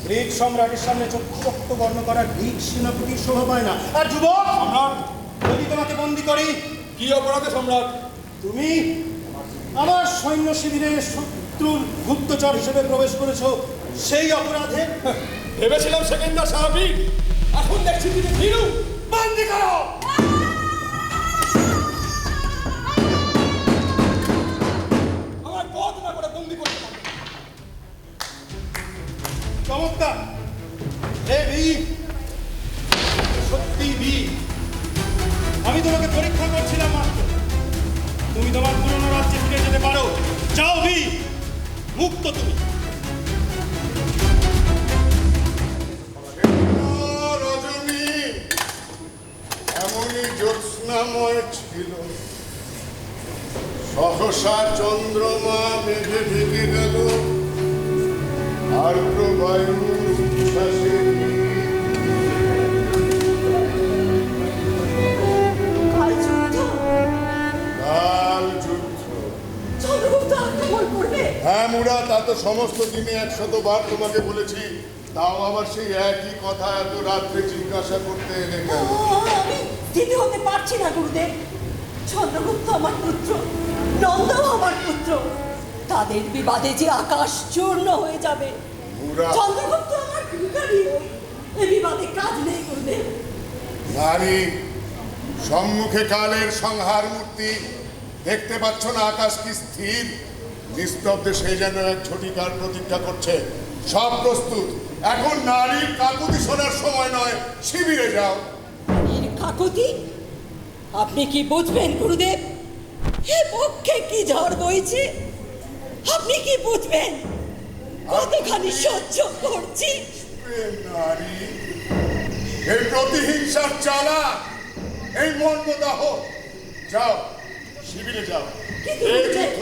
গ্রিক সম্রাটের সামনে চক্ষু বর্ণ করা গ্রিক সেনাপতির শোভা পায় না। আর যুবক সম্রাট, যদি তোমাকে বন্দি করি, কি অপরাধে সম্রাট? তুমি আমার সৈন্য শিবিরে শত্রুর গুপ্তচর হিসেবে প্রবেশ করেছো, সেই অপরাধে ভেবেছিলাম সেকেন্ডার স্বাভাবিক, এখন দেখছি তুমি ভীরু। বন্দি করো। আমার পথ না করে বন্দি করতে পারবে। চমৎকার। হে বীর, সত্যি বীর। আমি তোমাকে পরীক্ষা করছিলাম মাত্র। তুমি তোমার পুরনো রাজ্যে ফিরে যেতে পারো। যাও বীর, মুক্ত তুমি। রজনী এমনই জ্যোৎস্নাময় ছিল, সহসা চন্দ্রমা মেঘে ঢেকে গেল, আর্দ্র বায়ু উচ্ছ্বাসে কাল যুদ্ধ। চন্দ্রগুপ্ত আক্রমণ করবে। হ্যাঁ মুড়া, তা তো সমস্ত দিনে 100 বার তোমাকে বলেছি, তাও আবার সেই একই কথা এত রাত্রে জিজ্ঞাসা করতে এলে কেন? আমি স্থির হতে পারছি না গুরুদেব। চন্দ্রগুপ্ত আমার পুত্র, নন্দও আমার পুত্র। তাদের বিবাদে যে আকাশ চূর্ণ হয়ে যাবে। মুড়া, চন্দ্রগুপ্ত আমার ভিখারি, এই বিবাদে কাজ নেই গুরুদেব। নারী, সম্মুখে কালের সংহার মূর্তি, দেখতে পাচ্ছ না আকাশ কি স্থির? নিস্তব্ধে সে যেন এক ঝটিকার প্রতীক্ষা করছে। সব প্রস্তুত, এখন নারীর কাকুতি শোনার সময় নয়, শিবিরে যাও। এর কাকুতি? আপনি কি বুঝবেন গুরুদেব? হে পক্ষে কি ঝড় বইছে, আপনি কি বুঝবেন? কতখানি সহ্য করছি। নারী, এই প্রতিহিংসার জ্বালা, এই মর্মদাহ, যাও শিবিরে যাও। এই যুদ্ধ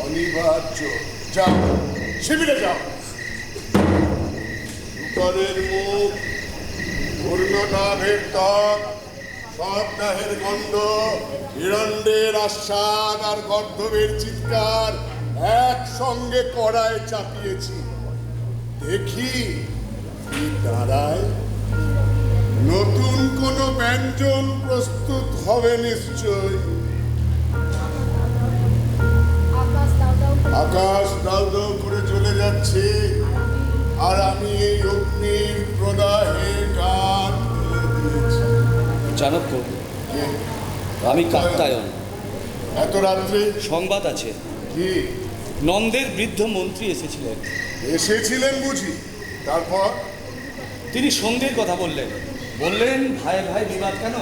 অনিবার্য, যাও শিবিরে যাও। উত্তরের মুখ, পূর্ণনাভের ত্বক, সপ্তাহের গন্ধ, হিরণ্যের আস্বাদ আর গর্ধবের চিৎকার একসঙ্গে কড়ায় চাপিয়েছি। দেখি কি দাঁড়ায়। নতুন কোনো ব্যঞ্জন প্রস্তুত হবে নিশ্চয়। আকাশ দাউ দাউ করে চলে যাচ্ছে, আর আমি এই অগ্নির প্রদাহে গান তুলে দিয়েছি। চাণক্য, আমি কাত্যায়ন। এত রাত্রে সংবাদ আছে, কি? নন্দের বৃদ্ধ মন্ত্রী এসেছিলেন। এসেছিলেন বুঝি? তারপর তিনি সন্ধির কথা বললেন। বললেন, ভাই ভাই বিবাদ কেন,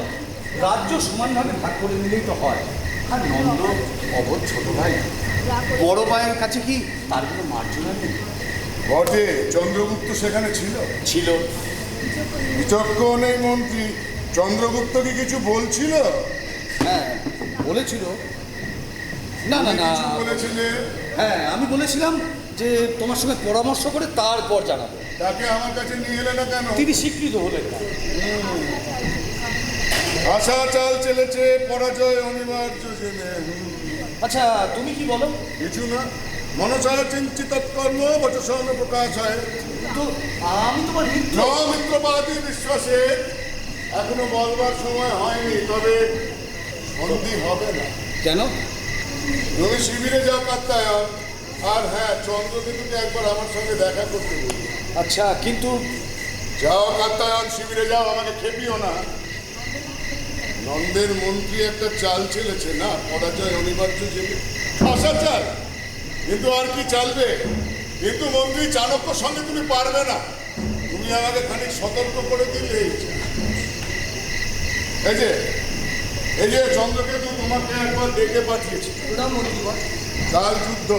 রাজ্য সমানভাবে ভাগ করে নিলেই তো হয়। আর নন্দ অবধ ছোট ভাই, বড় ভাইয়ের কাছে কি তার কোনো মার্জনা নেই? বটে, চন্দ্রগুপ্ত সেখানে ছিল। ছিল। বিচক্ষণ এই মন্ত্রী চন্দ্রগুপ্ত কি কিছু বলছিল? হ্যাঁ বলেছিল। না না না, কিছু বলেছিলে? হ্যাঁ আমি বলেছিলাম যে তোমার সঙ্গে পরামর্শ করে তারপর জানাবো। তাকে আমার কাছে নিয়ে এলে না কেন? তিনি স্বীকৃত হলেন না। আশা চাল চেলেছে, পরাজয় অনিবার্য জেনে। আচ্ছা তুমি কি বলো? কিছু না, মনসা চিন্তিত কর্ম বচসন প্রকাশ হয়। তো আমি তোমার মিত্র। মিত্রবাদী বিশ্বাসে এখনো বলবার সময় হয়নি, তবে সন্ধি হবে না। কেন? তুমি শিবিরে যাও কাত্যায়ন, আর হ্যাঁ চন্দ্রকেতুকে একবার আমার সঙ্গে দেখা করতে বলি। আচ্ছা কিন্তু যাও কাত্যায়ন, শিবিরে যাও, আমাকে খেপিও না। নন্দের মন্ত্রী একটা চাল চেলেছে না, পরাজয় অনিবার্য জেনে। আশা চাল, কিন্তু আর কি চালবে? কিন্তু মন্ত্রী চাণক্যর সঙ্গে তুমি পারবে না। তুমি আমাকে খানিক সতর্ক করে দিলে। এই যে চন্দ্রকেতু তোমাকে একবার ডেকে পাঠিয়েছি। প্রণাম মন্ত্রীবর। কাল যুদ্ধ।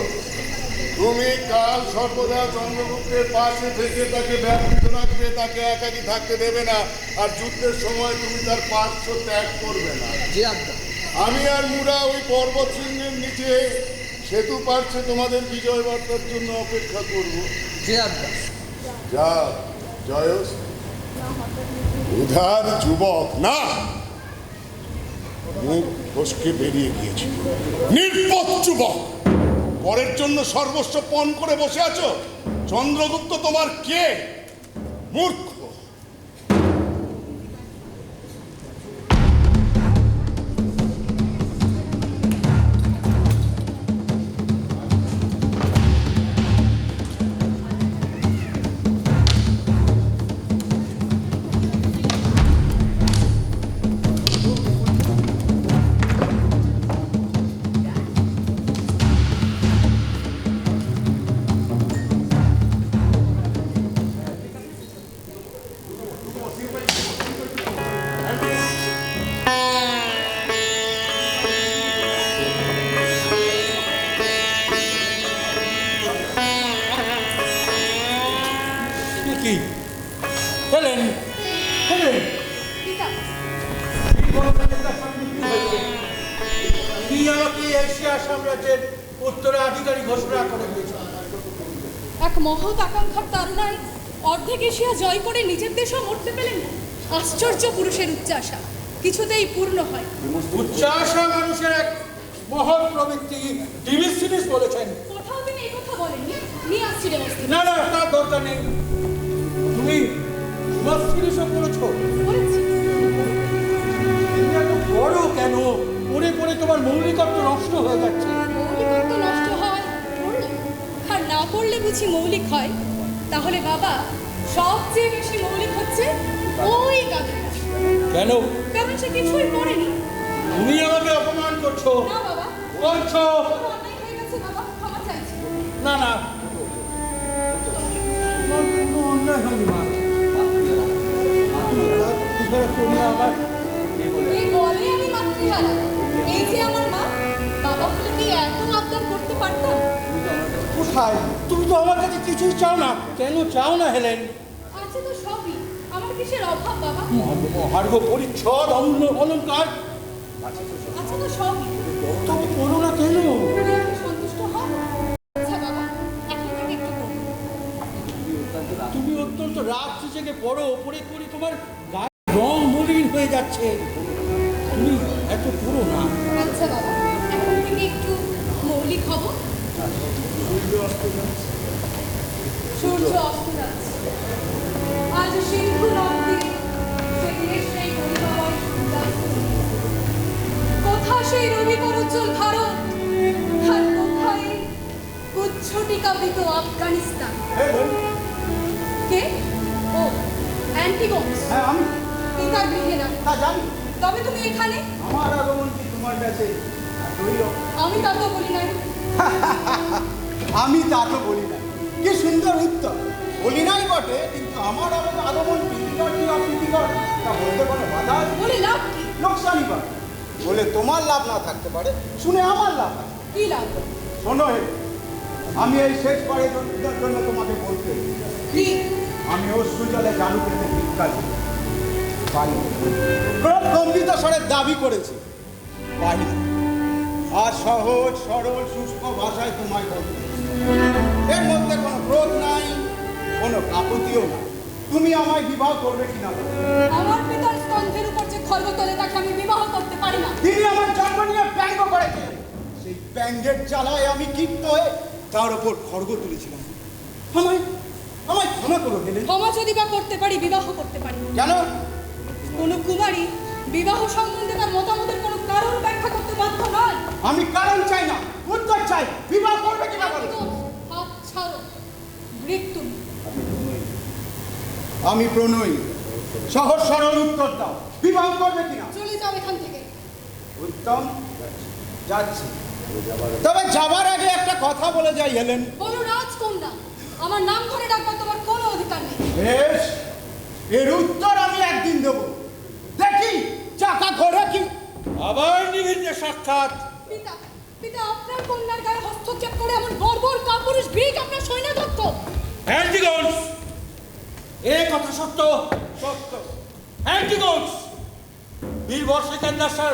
তুমি কাল সর্বদা চন্দ্রগুপ্তের পাশে থেকে তাকে ব্যাপৃত রাখবে, তাকে একাকী থাকতে দেবে না, আর যুদ্ধের সময় তুমি তার পার্শ্ব ত্যাগ করবে না। জি আজ্ঞা। আমি আর মুরা ওই পর্বত শৃঙ্গের নিচে সেতু পার্শ্বে তোমাদের বিজয় বার্তার জন্য অপেক্ষা করব। জি আজ্ঞা। যা জয়স, উধার যুবক না, মুখ ফসকে বেরিয়ে গিয়েছিল। নির্বোধ যুবক, পরের জন্য সর্বস্ব পণ করে বসে আছো। চন্দ্রগুপ্ত তোমার কে? মূর্খ। কি হেলেন, হেলেন, পিতা, কি আমাকে এশিয়া সাম্রাজ্যের উত্তরাধিকারী ঘোষণা করে দিয়েছে? এক মহৎ আকাঙ্ক্ষার তাড়নায় অর্ধেক এশিয়া জয় করে নিজের দেশেও মরতে পেলেন না। আশ্চর্য পুরুষের উচ্চাশা কিছুতেই পূর্ণ হয়। উচ্চাশা মানুষের এক মহৎ প্রবৃত্তি, ডিমিসিনিস বলেছেন। কোথাও তিনি এই কথা বলেননি। নিয়ে আসছি দেবস্থিত। না না, তার দরকার নেই। তুমি ডিমিসিনিসও করেছো। বলেছি। তুমি এত বড় কেন? পড়ে পড়ে তোমার মৌলিকত্ব নষ্ট হয়ে যাচ্ছে। মৌলিকত্ব নষ্ট হয় পড়লে, আর না পড়লে বুঝি মৌলিক হয়? তাহলে বাবা, সবচেয়ে বেশি মৌলিক হচ্ছে ওই গাধা। কেন? কারণ সে কিছুই পড়েনি। তুমি আমাকে অপমান করছো। না বাবা, করছো। আমার অন্যায় হয়ে গেছে বাবা, ক্ষমা চাইছি। না না, তোমার কোনো অন্যায় হয়নি মা। তুমি আবার এই বলে আমি মাতৃহারা। এই যে আমার মা, বাবা বলে কি এত আবদার করতে পারতাম? কোথায়? তুমি তো আমার কাছে কিছুই চাও না। কেন চাও না হেলেন? আছে তো সবই, আমার কিসের অভাব বাবা? মহার্ঘ পরিচ্ছদ, অমূল্য অলঙ্কার আছে তো সবই, তবে করো না কেন? করে আমি সন্তুষ্ট হব। আচ্ছা বাবা, এখন থেকে একটু করুন। তুমি অত্যন্ত রাত্রি জেগে পড়ো, পড়ে পড়ে তোমার গায়ে রং মলিন হয়ে যাচ্ছে। তুমি এত করো না। আচ্ছা বাবা, এখন থেকে একটু মৌলিক হব। সূর্য অস্ত যাচ্ছে। আজ সিন্ধু নদ তীরে সেদিনের সেই গরিমাময় সূর্যাস্ত। কোথা সেই রবিকর উজ্জ্বল ভারত, আর কোথায় গুচ্ছটিকাবৃত আফগানিস্তান? কে? ও, অ্যান্টিগোন্স। হ্যাঁ, আমি পিতার গৃহে না। তা জানি। তবে তুমি এখানে? আমার আগমন কি তোমার কাছে এতই আমি তা তো বলি নাই। আমি তা তো বলি না। কি সুন্দর উত্তর। বলি নাই বটে, কিন্তু আমার আগমন প্রীতিকর কি অপ্রীতিকর তা বলতে কোনো বাধা আছে? বলে লাভ কি? লোকসানি পারে। বলে তোমার লাভ না থাকতে পারে, শুনে আমার লাভ আছে। কি লাভ? শোনো হে, আমি এই শেষ পরের জন্য তোমাকে বলতে, কি? আমি অশ্রু জলে জানু পেতে ভিক্ষা দিই। পারি গম্ভীর স্বরের দাবি করেছি, পারি না। আর সহজ সরল শুষ্ক ভাষায় তোমায় বলতে, এর মধ্যে কোনো ক্রোধ নাই, কোনো আপত্তিও নাই। তুমি আমায় বিবাহ করবে কিনা? আমার পিতার স্তম্ভের উপর যে খর্গ তোলে তাকে আমি বিবাহ করতে পারি না। তিনি আমার জন্ম নিয়ে ব্যঙ্গ করেছিলেন, সেই ব্যঙ্গের জ্বালায় আমি ক্ষিপ্ত হয়ে তার উপর খড়গ তুলেছিলাম। আমায় আমায় ক্ষমা করে দিলেন। ক্ষমা যদি বা করতে পারি, বিবাহ করতে পারি না। কেন? কোনো কুমারী বিবাহ সম্বন্ধে তার মতামতের কোনো কারণ ব্যাখ্যা করতে বাধ্য নয়। আমি কারণ চাই না, উত্তর চাই। বিবাহ করবে কিনা বলো? হাত ছাড়ো, বৃক তুমি। আমি প্রণয়ী, সহজ সরল উত্তর দাও। বিবাহ করবে কিনা? চলে যাও এখান থেকে। উত্তম, যাচ্ছি। তবে যাবার আগে একটা কথা বলে যাই হেলেন। বলো রাজকন্যা, আমার নাম ধরে ডাকবার তোমার কোনো অধিকার নেই। বেশ, এর উত্তর আমি একদিন দেব। দেখি চাকা ঘোরে কি। আবার নিভিন্ন সাক্ষাৎ। পিতা, পিতা আপনার কন্যার গায়ে হস্তক্ষেপ করে এমন বর্বর কাপুরুষ গ্রীক আপনার সৈন্যদত্ত। অ্যান্টিগোনস, এ কথা সত্য। সত্য। অ্যান্টিগোনস, বীরবর সিকান্দার স্যার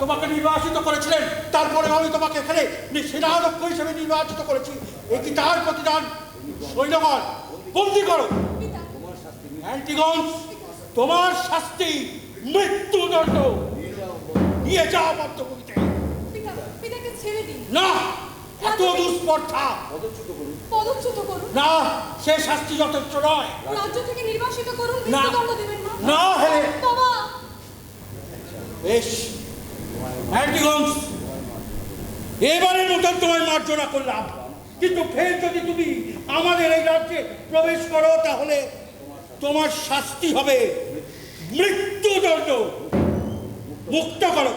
তোমাকে নির্বাচিত করেছিলেন, তারপরে আমি তোমাকে এখানে সেনাধ্যক্ষ হিসেবে নির্বাচিত করেছি। এ কি তার প্রতিদান? সৈন্যগণ, বন্দী করো। অ্যান্টিগোনস, তোমার শাস্তি মৃত্যুদণ্ড। নিয়ে যাও মধ্যভূমিতে। পিতা, পিতাকে ছেড়ে দিন। না, এত দুষ্পর্ধা। পদচ্যুত করুন। না, সে শাস্তি যথেষ্ট নয়। রাজ্য থেকে নির্বাসিত করুন, না। মৃত্যুদণ্ড দেবেন না। না হে। বাবা, বেশ, অ্যান্টিগোনস, এবারের মতন তোমায় মার্জনা করলাম, কিন্তু ফের যদি তুমি আমাদের এই রাজ্যে প্রবেশ করো তাহলে তোমার শাস্তি হবে মৃত্যুদণ্ড। মুক্ত করো।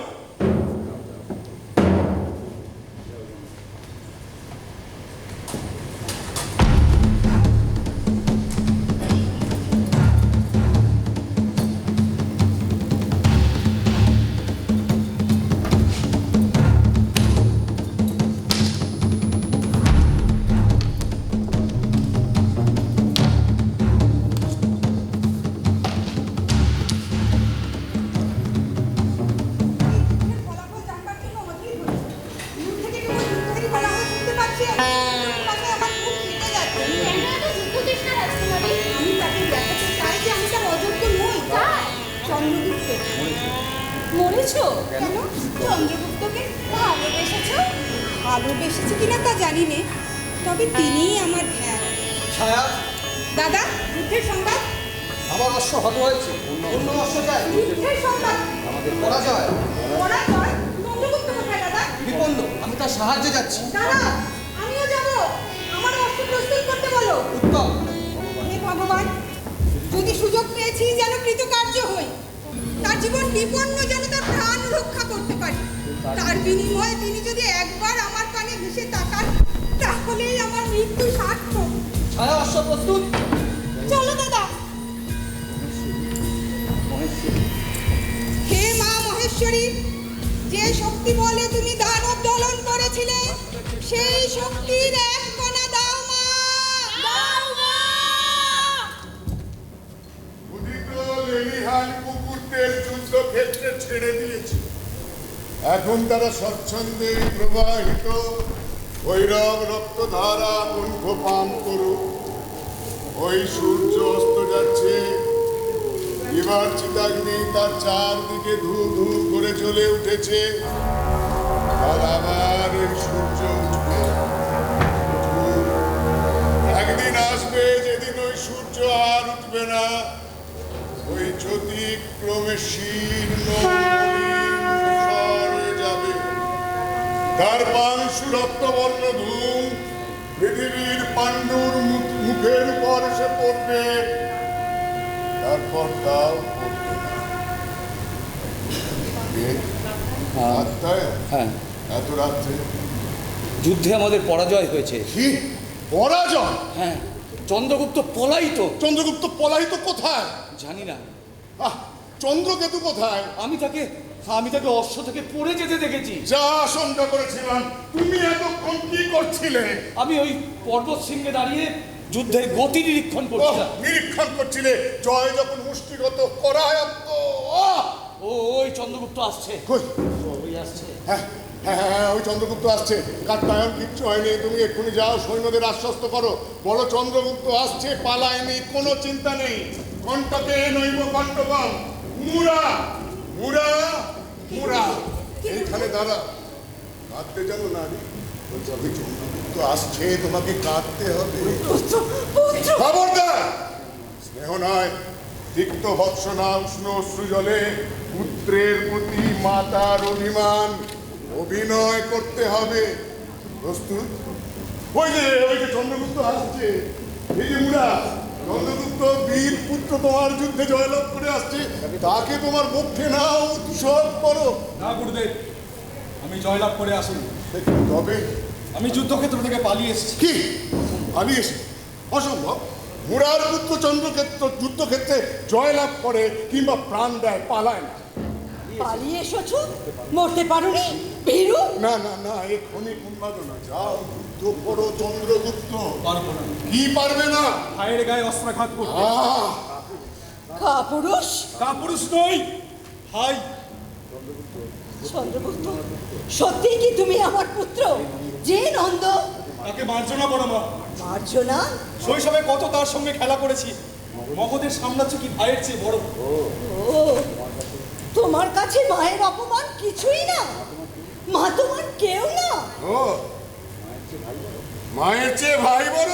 ফলাফল জানবার জন্য অধীর হয়েছে। দূর থেকে কেবল যুদ্ধেরই ফলাফল শুনতে পাচ্ছি আর শুনতে পাশে আমার খুব ফিরে যাচ্ছে। কেন এত যুদ্ধতৃষ্ণা রাজকুমারী? আমি তাকে দেখাতে চাই যে আমি তার অযোগ্য নই। তাই? চন্দ্রগুপ্তের। মরেছো? কেন? চন্দ্রগুপ্তকে ভালোবেসেছো? ভালোবেসেছি কিনা তা জানি নে, তবে তিনিই আমার ধ্যান। ছায়া, দাদা, যুদ্ধের সংবাদ। আমার অশ্ব হত হয়েছে, অন্য অশ্ব চাই। যুদ্ধের সংবাদ। আমাদের পরাজয়। পরাজয়? চন্দ্রগুপ্ত কোথায় দাদা? বিপন্ন, আমি তার সাহায্যে যাচ্ছি। দাদা, আমিও যাব। আমার অস্ত্র প্রস্তুত করতে বলো। উত্তম। হে ভগবান, যদি সুযোগ পেয়েছি যেন কৃতকার্য হই, তার জীবন বিপন্ন যেন তার প্রাণ রক্ষা করতে পারি। তার বিনিময়ে তিনি যদি একবার আমার পানে ভেসে তাকান, তাহলেই আমার মৃত্যু সার্থক। ছায়া, অশ্ব প্রস্তুত। চলো দাদা। হে মা মহেশ্বরী, যে শক্তি বলে তুমি দানব দলন করেছিলে, সেই শক্তির এক কণা দাও মা। দাও মা। উদিত লেলিহান কুকুরদের যুদ্ধক্ষেত্রে ছেড়ে দিয়েছে। এখন তারা স্বচ্ছন্দে প্রবাহিত ভৈরব রক্তধারা কণ্ঠপান করুক। ওই সূর্য অস্ত যাচ্ছে, এবার চিতাগ্নি তার চারদিকে ধু ধু করে জ্বলে উঠেছে। আর আবার এই সূর্য উঠবে। একদিন আসবে যেদিন ওই সূর্য আর উঠবে না। ওই জ্যোতি ক্রমে শীর্ণ হয়ে যাবে। তার পাংশু রক্তবর্ণ ধূম পৃথিবীর পাণ্ডুর মুখের উপর এসে পড়বে, তারপর তাও পড়বে না। হ্যাঁ, এত রাত্রে যুদ্ধে আমাদের পরাজয় হয়েছে। কি পরাজয়? হ্যাঁ, চন্দ্রগুপ্ত পলায়িত। চন্দ্রগুপ্ত পলায়িত কোথায়? জানি না। চন্দ্রকেতু কোথায়? আমি তাকে অশ্ব থেকে পড়ে যেতে দেখেছি। যা আশঙ্কা করেছিলাম। তুমি এতক্ষণ কি করছিলে? আমি ওই পর্বত শৃঙ্গে দাঁড়িয়ে যুদ্ধের গতি নিরীক্ষণ করছিলাম। নিরীক্ষণ করছিলে? জয় যখন মুষ্টিগত করায়ত্ত। ওই চন্দ্রগুপ্ত আসছে। কই? ওই আসছে। হ্যাঁ, ওই চন্দ্রগুপ্ত আসছে। কাত্তায়ন কিচ্ছু হয়নি। তুমি এক্ষুনি যাও, সৈন্যদের আশ্বস্ত করো, বলো চন্দ্রগুপ্ত আসছে, পালায়নি, কোনো চিন্তা নেই। কণ্ঠকে নৈব কণ্ঠকম। মুরা মুরা মুরা এইখানে দাঁড়া। কাঁদতে জানো নারী? ওই চন্দ্রগুপ্ত আসছে, তোমাকে কাঁদতে হবে। খবরদার! স্নেহ নয়, তিক্ত ভৎসনা, উষ্ণ অশ্রু জলে পুত্রের প্রতি মাতার অভিমান, অভিনয় করতে হবে। প্রস্তুত? ওই যে চন্দ্রগুপ্ত আসছে। এই যে মুরা, চন্দ্রগুপ্ত বীর পুত্র তোমার যুদ্ধে জয়লাভ করে আসছে, তাকে তোমার পক্ষে নাও, উৎসব করো। না গুরুদেব, আমি জয়লাভ করে আসিনি। তবে আমি যুদ্ধক্ষেত্র থেকে পালিয়ে এসেছি। কি পালিয়ে এসে? অসম্ভব। মুরার পুত্র চন্দ্রক্ষেত্র যুদ্ধক্ষেত্রে জয়লাভ করে কিংবা প্রাণ দেয়, পালায় না। পালিয়ে এসেছো? মরতে পারোনি ভীরু? না না না, এক্ষুনি উন্মাদনা, যাও যুদ্ধ করো চন্দ্রগুপ্ত। পারবো না, কি পারবে না? ভাইয়ের গায়ে অস্ত্রাঘাত করতে। আহ, কাপুরুষ? কাপুরুষ নই ভাই। চন্দ্রগুপ্ত, সত্যি কি তুমি আমার পুত্র যে নন্দ? তাকে মার্জনা করো মা। মার্জনা? শৈশবে কত তার সঙ্গে খেলা করেছি। মগধের সাম্রাজ্য কি ভাইয়ের চেয়ে বড়? ও, তোমার কাছে মায়ের অপমান কিছুই না? মা তোমার কেউ না? ও, মায়ের চেয়ে ভাই বড়?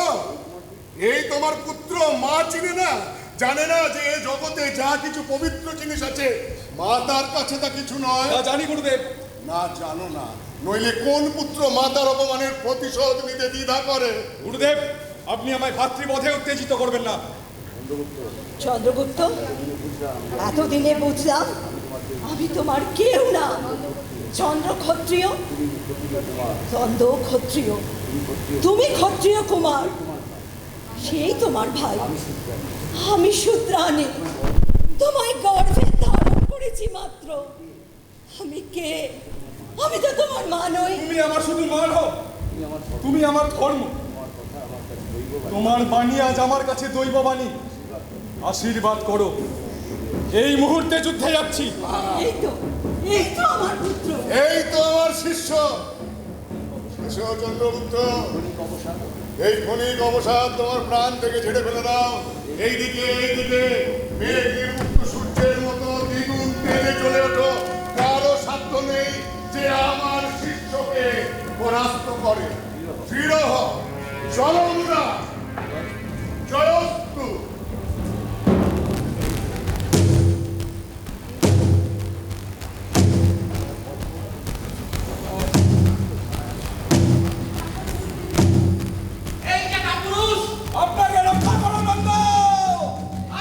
এই তোমার পুত্র মা চিনে না, জানে না যে এ জগতে যা কিছু পবিত্র জিনিস আছে মা তার কাছে তা কিছু নয়। তা জানি গুরুদেব। না জানো না, নইলে কোন পুত্র মাতার অপমানের প্রতিশোধ নিতে দ্বিধা করে? গুরুদেব, আপনি আমায় ভাতৃবধে উত্তেজিত করবেন না। চন্দ্রগুপ্ত, এতদিনে বুঝলাম আমি তোমার কেউ না। চন্দ্র ক্ষত্রিয়, চন্দ্র ক্ষত্রিয়, তুমি ক্ষত্রিয় কুমার, সেই তোমার ভাই। আমি শূদ্রাণী, তোমায় গর্ভে ধারণ করেছি মাত্র। আমি কে? আমি তো তোমার মা নই। তুমি আমার শুধু মা নও, তুমি আমার ধর্ম। তোমার বাণী আজ আমার কাছে দৈব বাণী। আশীর্বাদ করো, এই মুহূর্তে যুদ্ধে যাচ্ছি। এই তো, এই তো আমার পুত্র। এই তো আমার শিষ্য। এসো চন্দ্রগুপ্ত, এই ক্ষণিক অবসাদ তোমার প্রাণ থেকে ছেড়ে ফেলে দাও। এইদিকে এইদিকে মেঘ নির্মুক্ত সূর্যের মতো দ্বিগুণ তেজে চলে ওঠো। কারো সাধ্য নেই যে আমার শিষ্যকে পরাস্ত করে। দৃঢ় হও, চলো আমরা, জয়স্তু। আপনাকে রক্ষা করো নন্দ।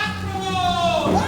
আক্রমণ!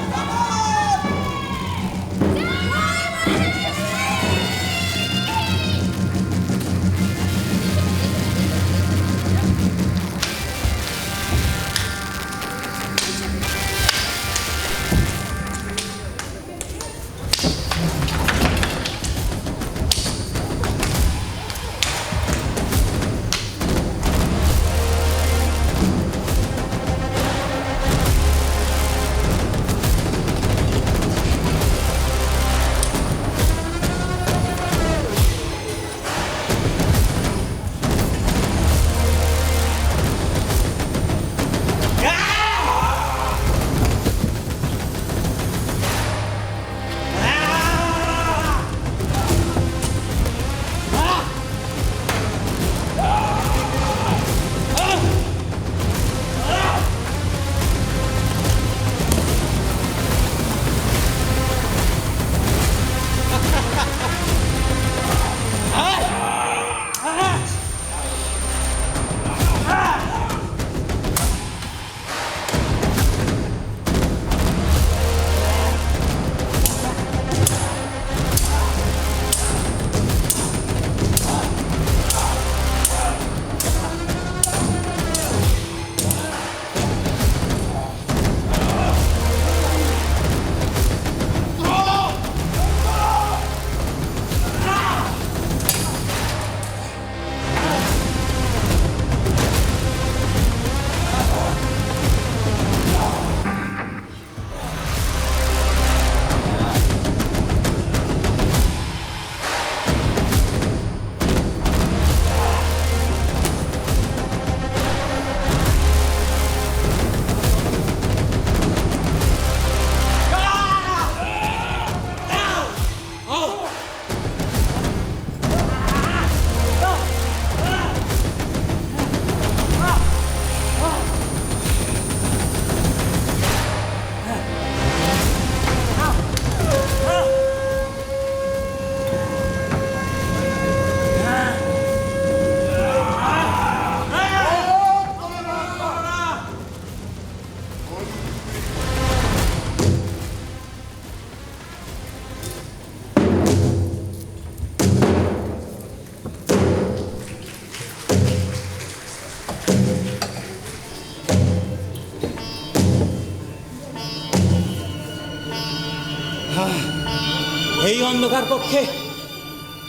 অন্ধকার কক্ষে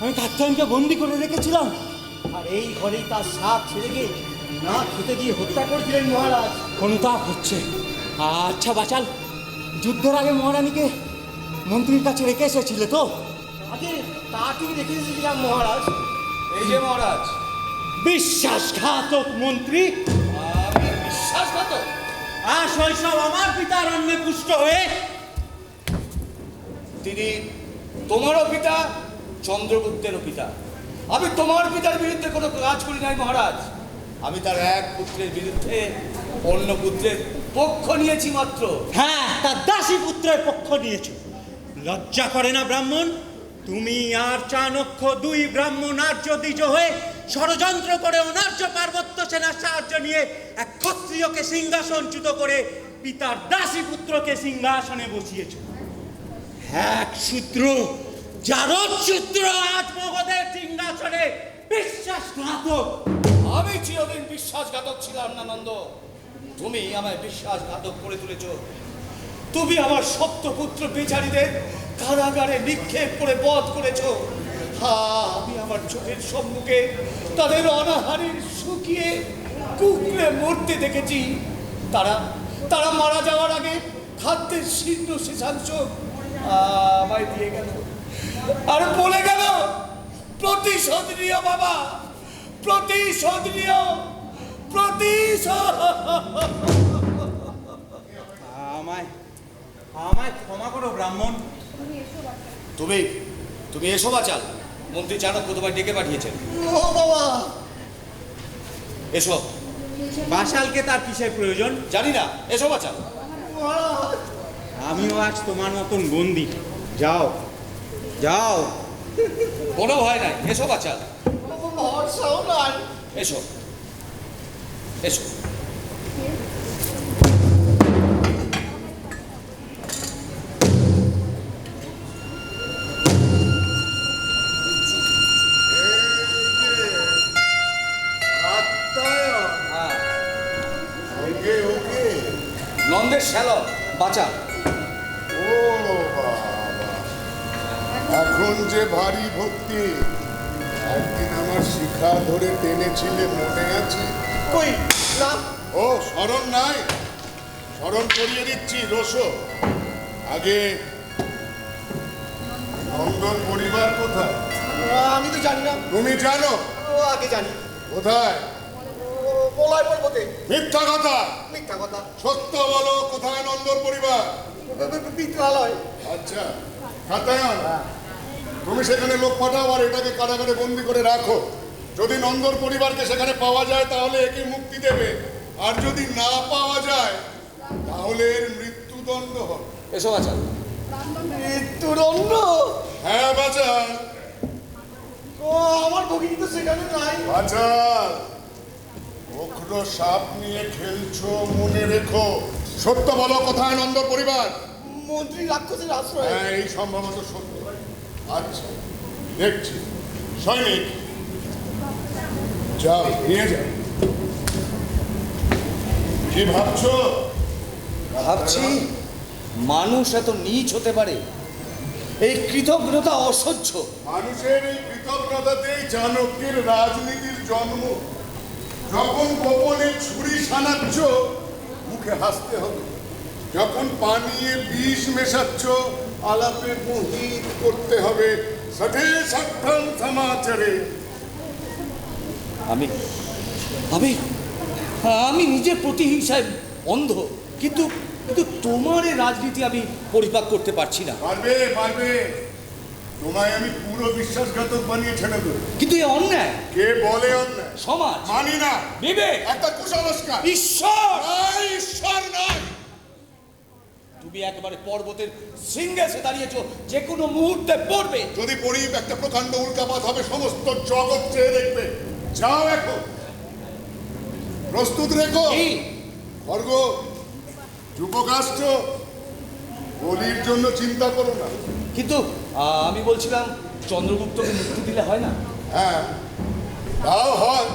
আমি কাত্যায়নকে বন্দি করে রেখেছিলাম, আর এই ঘরেই তার সাপ ছেলেকে না খেতে দিয়ে হত্যা করেছিলেন মহারাজ। অনুতাপ হচ্ছে। আচ্ছা বাচাল, যুদ্ধের আগে মহারানীকে মন্ত্রীর কাছে রেখে এসেছিলে তো? আগে তা ঠিক রেখে এসেছিলাম মহারাজ। এই যে মহারাজ, বিশ্বাসঘাতক মন্ত্রী। আমি বিশ্বাসঘাতক? আর শৈশব আমার পিতার অন্নে পুষ্ট হয়ে তিনি তোমারও পিতা, চন্দ্রগুপ্তেরও পিতা। আমি তোমার পিতার বিরুদ্ধে কোনো কাজ করি নাই মহারাজ। আমি তার এক পুত্রের বিরুদ্ধে অন্য পুত্রের পক্ষ নিয়েছি মাত্র। হ্যাঁ, তার দাসী পুত্রের পক্ষ নিয়েছো। লজ্জা করে না ব্রাহ্মণ? তুমি আর চাণক্য দুই ব্রাহ্মণ আর্য দ্বিজ হয়ে ষড়যন্ত্র করে অনার্য পার্বত্য সেনার সাহায্য নিয়ে এক ক্ষত্রিয়কে সিংহাসনচ্যুত করে পিতার দাসী পুত্রকে সিংহাসনে বসিয়েছ। এক শূদ্র, জারদ শূদ্র আজ মগধের সিংহাসনে বিশ্বাসঘাতক। আমি চিরদিন বিশ্বাসঘাতক ছিলাম না নন্দ। তুমি আমায় বিশ্বাসঘাতক করে তুলেছ। তুমি আমার সপ্তপুত্র বেচারীদের কারাগারে নিক্ষেপ করে বধ করেছ। আমি আমার চোখের সম্মুখে তাদের অনাহারের শুকিয়ে কুকড়ে মরতে দেখেছি। তারা মারা যাওয়ার আগে খাদ্যের শীর্ণ শেষাংশ আমায় দিয়ে গেল আর বলে গেল, প্রতিশোধ নিও বাবা, প্রতিশোধ নিও, প্রতিশোধ। আমায় ক্ষমা করো ব্রাহ্মণ। তুমি এসো বাচাল। মন্ত্রী চাণক্য তোমায় ডেকে পাঠিয়েছেন। ও বাবা, এসো। বাসালকে তার কিসের প্রয়োজন? জানি না, এসো বাচাল। মহারাজ, আমিও আজ তোমার মতন বন্দি। যাও যাও। কোনো ভয় নাই, এসো বাচাল। ভরসাও নাই। এসো এসো। নন্দের শ্যালক বাচাল। ও বাবা, এখন যে ভারী ভক্তি। একদিন আমার শিখা ধরে টেনেছিলে, মনে আছে? কই না। ও স্মরণ নাই? স্মরণ করিয়ে দিচ্ছি। রোশো, আগে নন্দন পরিবার কোথায়? আমি তো জানি না। তুমি জানো? ও আগে জানি। কোথায়? বলাই পর্বতে। মিথ্যা কথা। মিথ্যা কথা। সত্য বলো, কোথায় নন্দন পরিবার? পিত্রালয়। আচ্ছা, কাতায়ন, তুমি সেখানে লোক পাঠাও আর এটাকে কারাগারে বন্দি করে রাখো। যদি নন্দর পরিবারকে সেখানে পাওয়া যায় তাহলে একে মুক্তি দেবে, আর যদি না পাওয়া যায় তাহলে এর মৃত্যুদণ্ড হবে। এসো বাচাল। মৃত্যুদণ্ড? হ্যাঁ বাচাল। ও আমার ভগিনী তো সেখানে নাই। বাচাল, অগ্র সাপ নিয়ে খেলছো, মনে রেখো। সত্য বলো, কোথায় নন্দর পরিবার? মন্ত্রী রাক্ষসের আশ্রয়। হ্যাঁ, এই সম্ভবত সত্য। আচ্ছা, দেখছি। সৈনিক, যাও, নিয়ে যাও। কি ভাবছো? ভাবছি মানুষ এত নীচ হতে পারে। এই কৃতজ্ঞতা অসহ্য। মানুষের এই কৃতজ্ঞতাতেই চাণক্যের রাজনীতির জন্ম। যখন গোপনে ছুরি সানাচ্ছ, মুখে হাসতে হবে। যখন পানিয়ে বিষ মেশাচ্ছ, আলাপে মোহিত করতে হবে। সঠে সত্যম সমাচারে। আমি আমি আমি নিজের প্রতিহিংসায় অন্ধ, কিন্তু কিন্তু তোমার এই রাজনীতি আমি পরিপাক করতে পারছি না। পারবে পারবে। তোমায় আমি পুরো বিশ্বাসঘাতক বানিয়ে ছেড়ে দেবো। কিন্তু এই অন্যায়। কে বলে অন্যায়? সমাজ। মানি না। বিবেক। একটা কুসংস্কার। ঈশ্বর। নাই, ঈশ্বর নাই। তুমি একেবারে পর্বতের শৃঙ্গে এসে দাঁড়িয়েছো, যে কোনো মুহূর্তে পড়বে। যদি পড়ি, একটা প্রকাণ্ড উল্কাপাত হবে, সমস্ত জগৎ চেয়ে দেখবে। যাও এখন, প্রস্তুত রেখো। খর্গ, যুবক আসছো, বলির জন্য চিন্তা করো না। কিন্তু আমি বলছিলাম, চন্দ্রগুপ্তকে মুক্তি দিলে হয় না? হ্যাঁ, তাও হয়,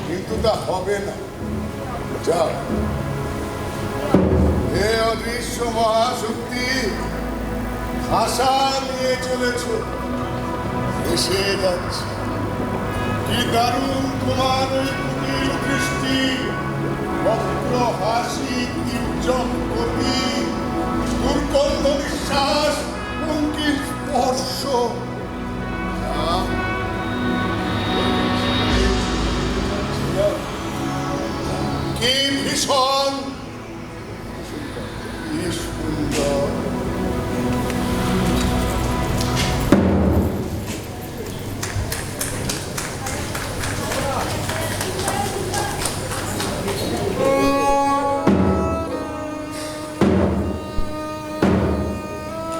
কিন্তু তা হবে না। যাও। হে অদৃশ্য মহাশক্তি, আশা নিয়ে চলেছ, এসে যাচ্ছে। কি দারুণ তোমার ওই কুটিল দৃষ্টি, বক্র হাসি, তীর্যক গতি, দুর্গন্ধ নিঃশ্বাস, ভঙ্গির স্পর্শ। কি ভীষণ, কি সুন্দর।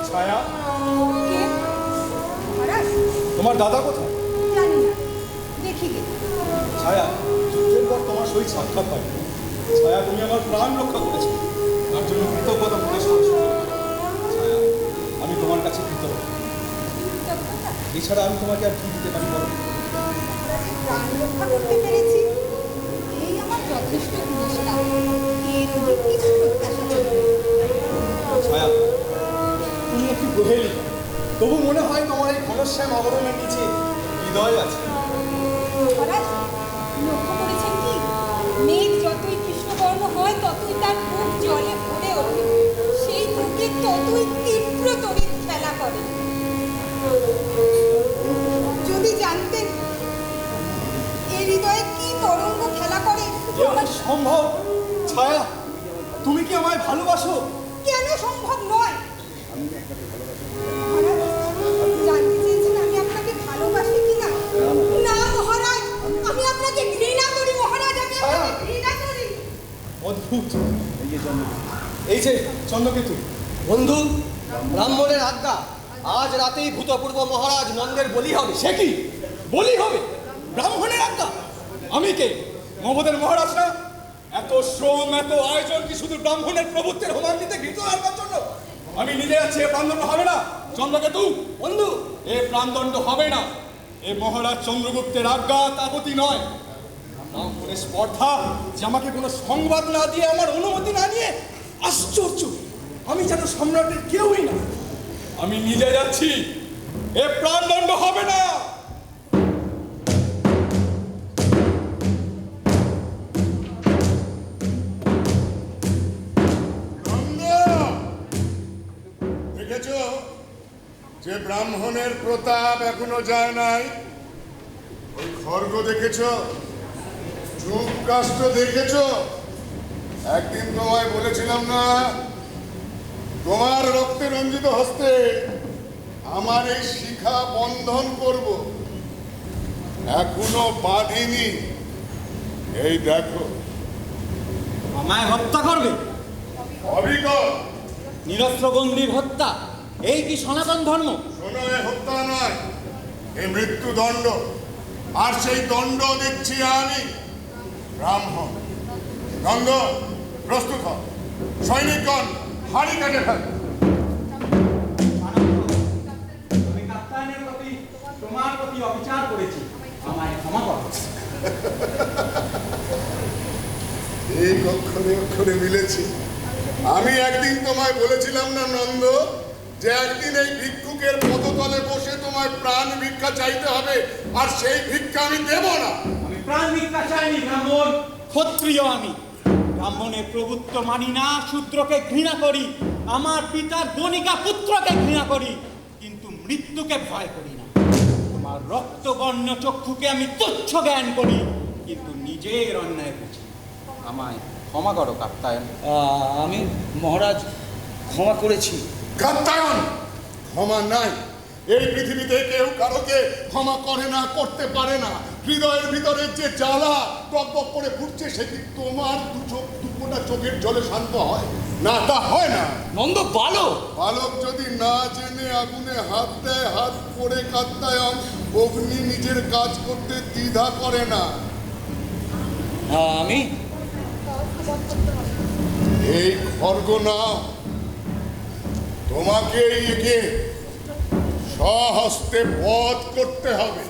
ছায়া, কে? মহারাজ? তোমার দাদা কোথায়? জানি না, দেখি গে। ছায়া, যুদ্ধের পর তোমার সহিত সাক্ষাৎ হয়। ছায়া, তুমি আমার প্রাণ রক্ষা করেছো, তার জন্য কৃতজ্ঞতা প্রকাশ করছো। ছায়া, আমি তোমার কাছে কৃতজ্ঞ। কৃতজ্ঞতা? এছাড়া আমি তোমাকে আর কি দিতে পারি বলো? মহারাজের প্রাণ রক্ষা করতে পেরেছি, এই আমার যথেষ্ট পুরস্কার। এর অধিক কিছু প্রত্যাশা চলবে না। ছায়া, তুমি একটি প্রহেলিকা, তবু মনে হয় তোমার এই ঘনশ্যাম আবরণের নিচে হৃদয় আছে। মহারাজ, লক্ষ্য করেছেন কি? মেঘ যতই কৃষ্ণবর্ণ হয় ততই তার মুখ জলে ভরে ওঠে, সেই মুখে ততই তীব্র তড়িৎ খেলা করে। যদি জানতেন এ হৃদয়ে কি তরঙ্গ খেলা করে। এমন সম্ভব? ছায়া, তুমি কি আমায় ভালোবাসো? কেন সম্ভব নয়? মহারাজ, জানতে চেয়েছেন আমি আপনাকে ভালোবাসি কিনা? না মহারাজ, আমি আপনাকে ঘৃণা করি। মহারাজ, আমি আপনাকে ঘৃণা করি। অদ্ভুত। এই যে চন্দ্রকেতু, বন্ধু, ব্রাহ্মণের আজ্ঞা, আজ রাতেই ভূতপূর্ব মহারাজ নন্দের বলি হবে। সে কি বলি হবে? ব্রাহ্মণের আজ্ঞা? আমি কে? মগধের মহারাজ না? এত শ্রম, এত আয়োজন কি শুধু ব্রাহ্মণের প্রভুত্বের হোমান দিতে ঘৃত রাখবার জন্য? আমি নিজে যাচ্ছি, এ প্রাণদণ্ড হবে না। চন্দ্রকেতু বন্ধু, এ প্রাণদণ্ড হবে না। এ মহারাজ চন্দ্রগুপ্তের আজ্ঞা, তাপতি নয়। ব্রাহ্মণের স্পর্ধা যে আমাকে কোনো সংবাদ না দিয়ে, আমার অনুমতি না নিয়ে, আশ্চর্য। আমি যেন সম্রাটের কেউই না। আমি নিজে যাচ্ছি, এ প্রাণদণ্ড হবে না। দেখেছ যে ব্রাহ্মণের প্রতাপ এখনো যায় নাই? ওই খর্গ দেখেছ, চুপ কাষ্ট দেখেছ? একদিন তোমায় বলেছিলাম না, তোমার রক্তে রঞ্জিত হস্তে আমার এই শিখা বন্ধন করব। এখনো বাঁধিনি। এই দেখো। আমায় হত্যা করবে? অবিকল। নিরস্ত্রবন্দির হত্যা, এই কি সনাতন ধর্ম? শোনো, এ হত্যা নয়, এ মৃত্যুদণ্ড। আর সেই দণ্ড দিচ্ছি আমি, ব্রাহ্মণ। গঙ্গ, প্রস্তুত হ। সৈনিকগণ, হাড়ি কাটে ফেল। আমি কাপ্তায়নের প্রতি, তোমার প্রতি অবিচার করেছি, আমায় ক্ষমা করো। এই অক্ষরে অক্ষরে মিলেছি। আমি একদিন তোমায় বলেছিলাম না নন্দ, যে একদিন এই ভিক্ষুকের পদতলে বসে তোমায় প্রাণ ভিক্ষা চাইতে হবে, আর সেই ভিক্ষা আমি দেব না। আমি প্রাণ ভিক্ষা চাইনি ব্রাহ্মণ, ক্ষত্রিয় আমি। ব্রাহ্মণের প্রভুত্ব মানি না, শূদ্রকে ঘৃণা করি, আমার পিতার গণিকা পুত্রকে ঘৃণা করি, কিন্তু মৃত্যুকে ভয় করি না। তোমার রক্তবর্ণ চক্ষুকে আমি তুচ্ছ জ্ঞান করি, কিন্তু নিজের অন্যায় বুঝি। আমায় ক্ষমা করো কাপ্তায়ন। আমি মহারাজ ক্ষমা করেছি। কাত্তায়ন, ক্ষমা নাই। এই পৃথিবীতে কেউ কারোকে ক্ষমা করে না, করতে পারে না। হৃদয়ের ভিতরে যে জ্বালা টকবক করে ফুটছে, সে কি তোমার দুপোটা চোখের জলে শান্ত হয় না? তা হয় না। নন্দ বালক। বালক যদি না জেনে আগুনে হাত দেয়, হাত পড়ে কাত্তায়ন। অগ্নি নিজের কাজ করতে দ্বিধা করে না। আমি এই খর্গ নাও, তোমাকে একে স্বহস্তে বধ করতে হবে।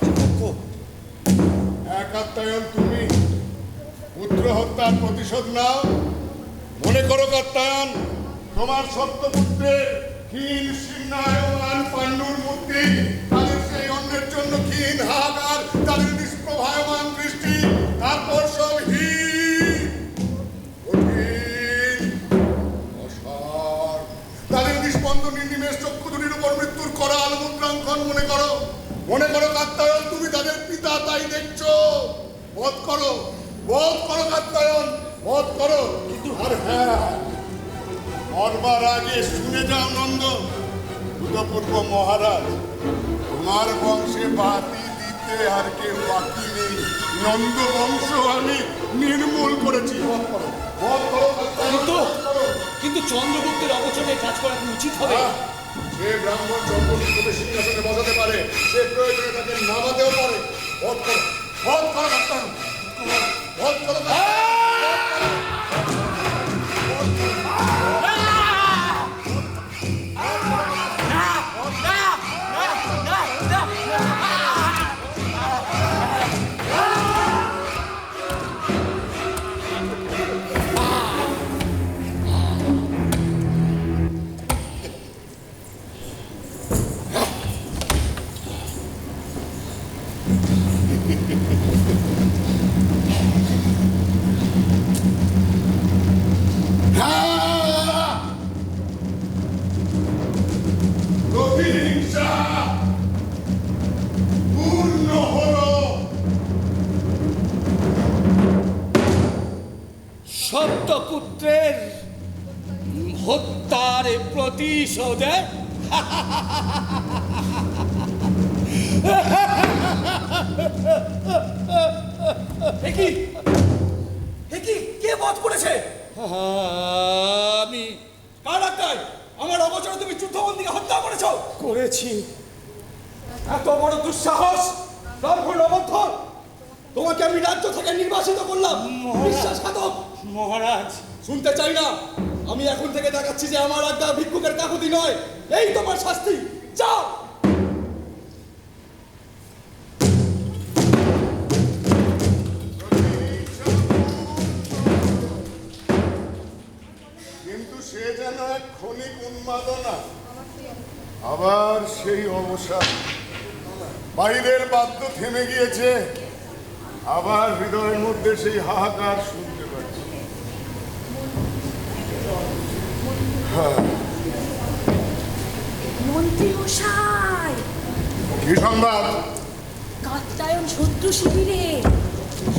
কাত্তায়ন, তুমি পুত্র হত্যার প্রতিশোধ নাও। মনে করো কাত্তায়ন, তোমার সপ্তপুত্রের ক্ষীণ শীর্ণায়মান পাণ্ডুর মূর্তি, তাদের সেই অন্যের জন্য ক্ষীণ হাহাকার, তাদের নিষ্প্রভায়মান দৃষ্টি, তারপর সব হীন, কঠিন, অসার, তাদের নিষ্পন্দন নির্নিমেষ চক্ষু দুটির উপর মৃত্যুর করাল মুদ্রাঙ্কন মনে করো কাত্যায়ন, তুমি তাদের পিতা, তাই দেখছো। বধ করো কাত্যায়ন, বধ করো। আর হ্যাঁ, মরবার আগে শুনে যাও নন্দ, ভূতপূর্ব মহারাজ, তোমার বংশে বাতি দিতে আর কেউ বাকি নেই। নন্দ বংশ আমি নির্মূল করেছি। বধ করো কিন্তু চন্দ্রগুপ্তের অবচরে কাজ করা কি উচিত হবে? যে ব্রাহ্মণ চন্দ্রগুপ্তকে সিংহাসনে বসাতে পারে, সে প্রয়োজনে তাকে নামাতেও পারে। বধ করো কাত্যায়ন, বধ করো। প্রতিহিংসা পূর্ণ হলো। সপ্তপুত্রের হত্যার প্রতিশোধে কে বধ করেছে? আমি। কার আজ্ঞায়? আমার অবচরে তুমি যুদ্ধবন্দীকে হত্যা করেছি। এত বড় দুঃসাহস! ব্রাহ্মণ, তোমাকে আমি রাজ্য থেকে নির্বাসিত করলাম, বিশ্বাসঘাতক! মহারাজ, শুনতে চাই না। আমি এখন থেকে দেখাচ্ছি যে আমার আজ্ঞা ভিক্ষুকের কাকুতি নয়। এই তোমার শাস্তি, যাও। কিন্তু সে যেন এক ক্ষণিক উন্মাদনা, আবার সেই অবসাদ। বাইরের বাদ্য থেমে গিয়েছে, আবার হৃদয়ের মধ্যে সেই হাহাকার শুনতে পাচ্ছি। মন্ত্রী মশাই, কি সংবাদ? কাত্যায়ন শত্রু শিবিরে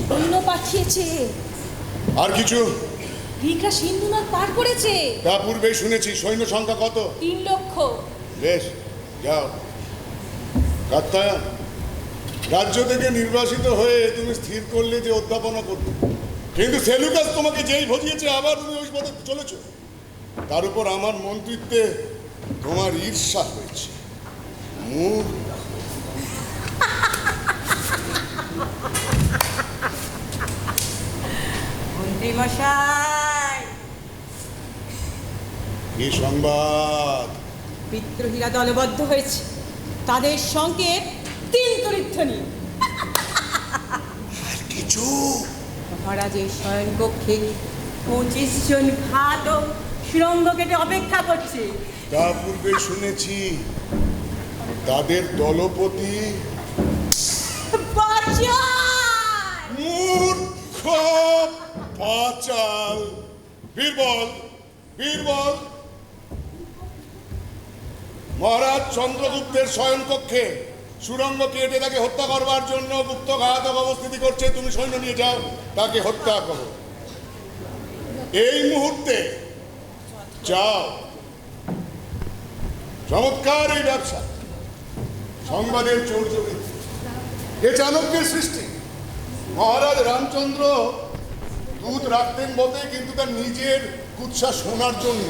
সৈন্য পাঠিয়েছে। আর কিছু? গ্রীকরা সিন্ধু নদ পার করেছে। তা পূর্বেই শুনেছি। সৈন্য সংখ্যা কত? 3 লক্ষ। বেশ, যাও। কাত্যায়ন, রাজ্য থেকে নির্বাসিত হয়ে তুমি স্থির করলে যে অধ্যাপনা করবে, কিন্তু সেলুকাস তোমাকে যেই ভজিয়েছে আবার তুমি ওই পথে চলেছ। তার উপর আমার মন্ত্রিত্বে তোমার ঈর্ষা হয়েছে। মন্ত্রী মশাই, কি সংবাদ? বিদ্রোহীরা দলবদ্ধ হয়েছে, তাদের সঙ্গে 3 তরিধ্বনি। আর কিছু? মহারাজের শয়নকক্ষে 25 জন ঘাতক সুড়ঙ্গ কেটে অপেক্ষা করছে। তা পূর্বে শুনেছি। তাদের দলপতি মূর্খ পাচাল বীরবল। মহারাজ চন্দ্রগুপ্তের শয়নকক্ষে সুড়ঙ্গ কেটে তাকে হত্যা করবার জন্য গুপ্ত ঘাতক অবস্থিতি করছে। তুমি সৈন্য নিয়ে যাও, তাকে হত্যা করো এই মুহূর্তে। যাও। চমৎকার এই ব্যবসা, সংবাদের চৌর্যবৃত্তি, এ চাণক্যের সৃষ্টি। মহারাজ রামচন্দ্র দূত রাখতেন বটে, কিন্তু তার নিজের কুৎসা শোনার জন্য।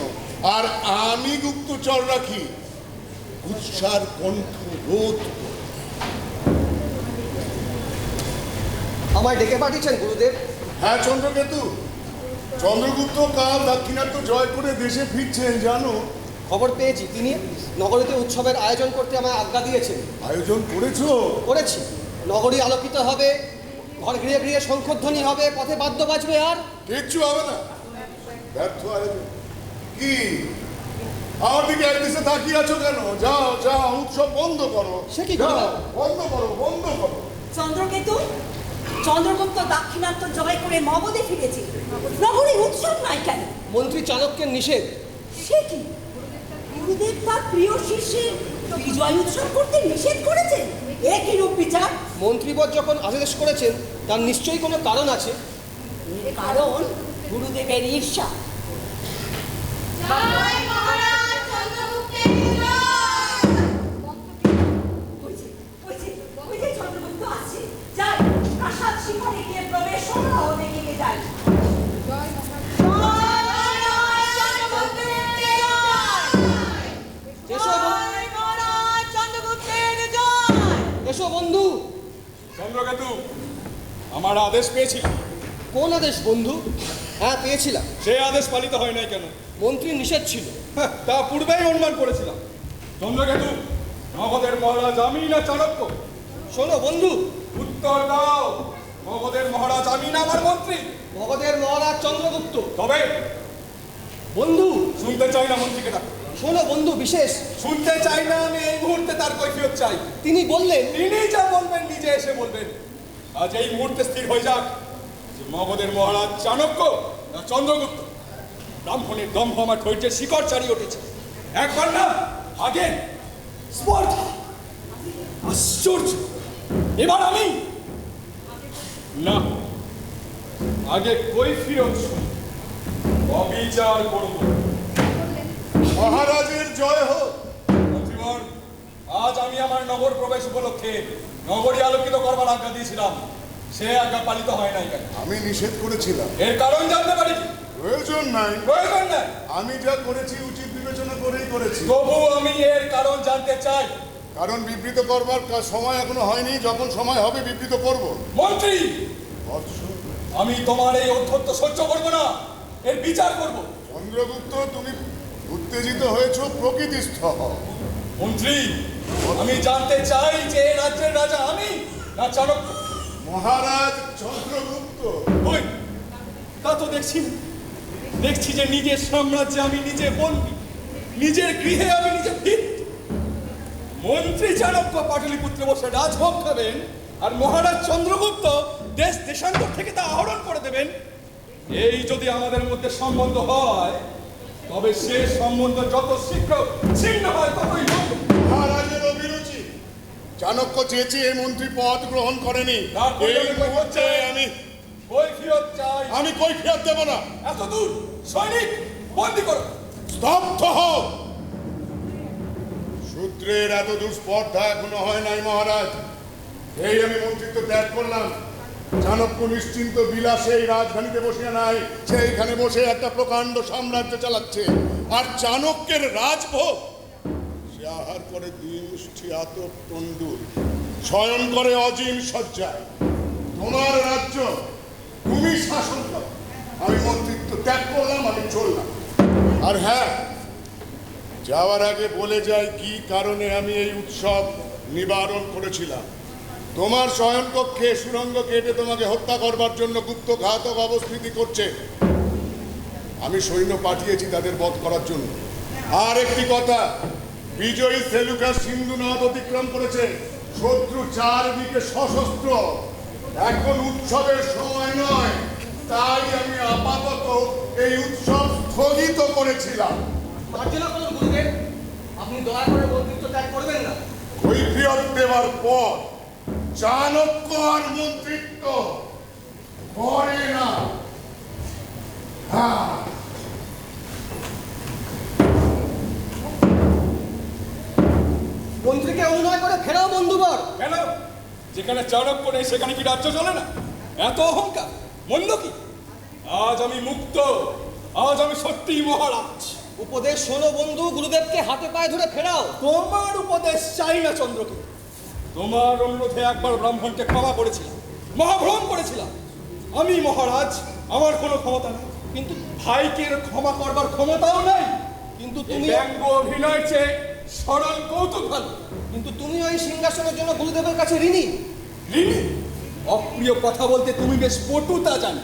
আর আমি গুপ্তচর রাখি কুৎসার কণ্ঠ রোধ। আমায় ডেকে পাঠিয়েছেন গুরুদেব? হ্যাঁ চন্দ্রকেতু, চন্দ্রগুপ্ত কাল দাক্ষিণাত্য জয় করে দেশে ফিরছেন জানো। খবর পেয়েছি, তিনি নগরীতে উৎসবের আয়োজন করতে আমায় আজ্ঞা দিয়েছেন। আয়োজন করেছো? করেছি। নগরী আলোকিত হবে, ঘর গৃহে গৃহে শঙ্খধ্বনি হবে, পথে বাদ্য বাজবে, আর কিচ্ছু হবে না। ব্যর্থ আয়োজন। কি আমার দিকে একদিকে তাকিয়ে আছো কেন? যাও যাও, উৎসব বন্ধ করো। সে কি যাও, করবে? বন্ধ করো, বন্ধ করো। চন্দ্রকেতু, চন্দ্রগুপ্ত দাক্ষিণাত্য জয় করে মগধে ফিরেছে, নগরে উৎসব নাই কেন? মন্ত্রী চাণক্যের নিষেধ। সে কি, গুরুদেব তার প্রিয় শিষ্যের বিজয় উৎসব করতে নিষেধ করেছেন? এ কি রূপ বিচার? মন্ত্রীবর যখন আদেশ করেছেন তার নিশ্চয়ই কোনো কারণ আছে। এর কারণ গুরুদেবের ঈর্ষা। ওই যে চন্দ্রগুপ্ত আছে, যাই প্রাসাদ শিখরে গিয়ে প্রবেশ সমারোহ দেখে যাই। এসো বন্ধু। চন্দ্রকেতু, আমার আদেশ পেয়েছিলাম। কোন আদেশ বন্ধু? হ্যাঁ, পেয়েছিলাম। সে আদেশ পালিত হয় নাই কেন? মন্ত্রীর নিষেধ ছিল। হ্যাঁ, তা পূর্বেই অনুমান করেছিলাম। চন্দ্রকেতু, মগধের মহারাজ আমি না চাণক্য? শোনো বন্ধু, উত্তর দাও। মগধের মহারাজ আমি না আমার মন্ত্রী? মগধের মহারাজ চন্দ্রগুপ্ত। তবে বন্ধু, শুনতে চাই না মন্ত্রীকে ডাকো। শোনো বন্ধু, বিশেষ শুনতে চাই না, আমি এই মুহূর্তে তার কৈফিয়ত চাই। তিনি বললেন, তিনি যা বলবেন নিজে এসে বলবেন। আজ এই মুহূর্তে স্থির হয়ে যাক যে মগধের মহারাজ চাণক্য না চন্দ্রগুপ্ত। ব্রাহ্মণের দম্ভ আমার ধৈর্যের শিকড় ছাড়িয়ে উঠেছে। একবার না, আগে স্পর্ধা, আশ্চর্য। এবার আমি না, আগে কৈফিয়ত শুনি, অবিচার করব। মহারাজের জয় হোক। মন্ত্রীবর, আজ আমি আমার নগর প্রবেশ উপলক্ষে নগরী আলোকিত করবার আজ্ঞা দিয়েছিলাম। সে আজ্ঞা পালিত হয় নাই কেন? আমি নিষেধ করেছিলাম। এর কারণ জানতে পারি কি? প্রয়োজন নাই। প্রয়োজন নাই। আমি যা করেছি উচিত বিবেচনা করেই করেছি। তবু আমি এর কারণ জানতে চাই। কারণ বিবৃত করবার সময় এখনো হয়নি। যখন সময় হবে বিবৃত করব। মন্ত্রী, বৎস, আমি তোমার এই অধ্যত্ত সহ্য করব না, এর বিচার করব। চন্দ্রগুপ্ত, তুমি উত্তেজিত হয়েছ, প্রকৃতিস্থ হও। মন্ত্রী, আমি জানতে চাই যে এই রাজ্যের রাজা আমি না চাণক্য? মহারাজ চন্দ্রগুপ্ত। ওই, তা তো দেখছি না। দেখছি যে নিজের সাম্রাজ্যে আমি নিজে বন্দী, নিজের গৃহে আমি নিজে ভিত। মন্ত্রী চাণক্য পাটলিপুত্রে বসে রাজভোগ খাবেন, আর মহারাজ চন্দ্রগুপ্ত দেশ দেশান্তর থেকে তা আহরণ করে দেবেন। এই যদি আমাদের মধ্যে সম্বন্ধ হয়, তবে সে সম্বন্ধ যত শীঘ্র ছিন্ন হয় ততই ভালো। মহারাজের অভিরুচি। চাণক্য চেয়েছে এই মন্ত্রী পদ গ্রহণ করেনি। তার পরিণামে এই মুহূর্তে কৈফিয়ত চাই। আমি কৈফিয়ত দেব না। এত দূর সৈনিক বন্দী করো। স্তব্ধ হও। শূদ্রের এত দূর স্পর্ধা এখনো হয় নাই মহারাজ। এই আমি মন্ত্রিত্ব ত্যাগ করলাম। চাণক্য নিশ্চিন্ত বিলাসে এই রাজধানীতে বসে নাই, সেইখানে বসে একটা প্রকাণ্ড সাম্রাজ্য চালাচ্ছে। আর চাণক্যের রাজভোগ, সে আহার করে 2 মুষ্টি আতপ তণ্ডুল, শয়ন করে অজিম সজ্জায়। তোমার রাজ্য তুমি শাসন করো। আমি মন্ত্রিত্ব ত্যাগ করলাম, আমি চললাম। আর হ্যাঁ, যাওয়ার আগে বলে যাই কি কারণে আমি এই উৎসব নিবারণ করেছিলাম। তোমার শয়নকক্ষে সুরঙ্গ কেটে তোমাকে হত্যা করবার জন্য গুপ্ত ঘাতক অবস্থিতি করছে। আমি সৈন্য পাঠিয়েছি তাদের বধ করার জন্য। আর একটি কথা, বিজয়ী সেলুকাস সিন্ধু নদ অতিক্রম করেছে। শত্রু চারদিকে সশস্ত্র। এখন উৎসবের সময় নয়, তাই আমি আপাতত এই উৎসব স্থগিত করেছিলাম। মার্জনা করুন গুরুদেব, আপনি দয়া করে মন্ত্রিত্ব ত্যাগ করবেন না। কৈফিয়ত দেওয়ার পর চাণক্য আর মন্ত্রিত্ব করে না। হ্যাঁ, মন্ত্রীকে অনুনয় করে ফেরাও বন্ধুবর। কেন? যেখানে চাণক্য নেই সেখানে কি রাজ্য চলে না? এত অহংকার মন্দ কি? আজ আমি মুক্ত, আজ আমি সত্যিই মহারাজ। উপদেশ শোনো বন্ধু, গুরুদেবকে হাতে পায়ে ধরে ফেরাও। তোমার উপদেশ চাই না চন্দ্রকেতু। তোমার অনুরোধে একবার ব্রাহ্মণকে ক্ষমা করেছিলাম, মহাভ্রম করেছিলাম। আমি মহারাজ, আমার কোনো ক্ষমতা নেই। কিন্তু ভাইকে ক্ষমা করবার ক্ষমতাও নাই। কিন্তু তুমি ব্যঙ্গ অভিনয়ের চেয়ে সরল কৌতুক ভালো। কিন্তু তুমি ওই সিংহাসনের জন্য গুরুদেবের কাছে ঋণী। ঋণী? অপ্রিয় কথা বলতে তুমি বেশ পটুতা জানো।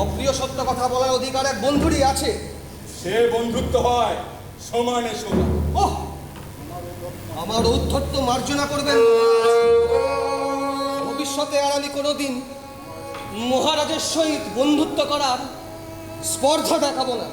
অপ্রিয় সত্য কথা বলার অধিকার এক বন্ধুরই আছে। সে বন্ধুত্ব হয় সমানে সমান। ওহ, আমার ঔদ্ধত্য মার্জনা করবেন ভবিষ্যতে আর আমি কোনোদিন মহারাজের সহিত বন্ধুত্ব করার স্পর্ধা দেখাবো না।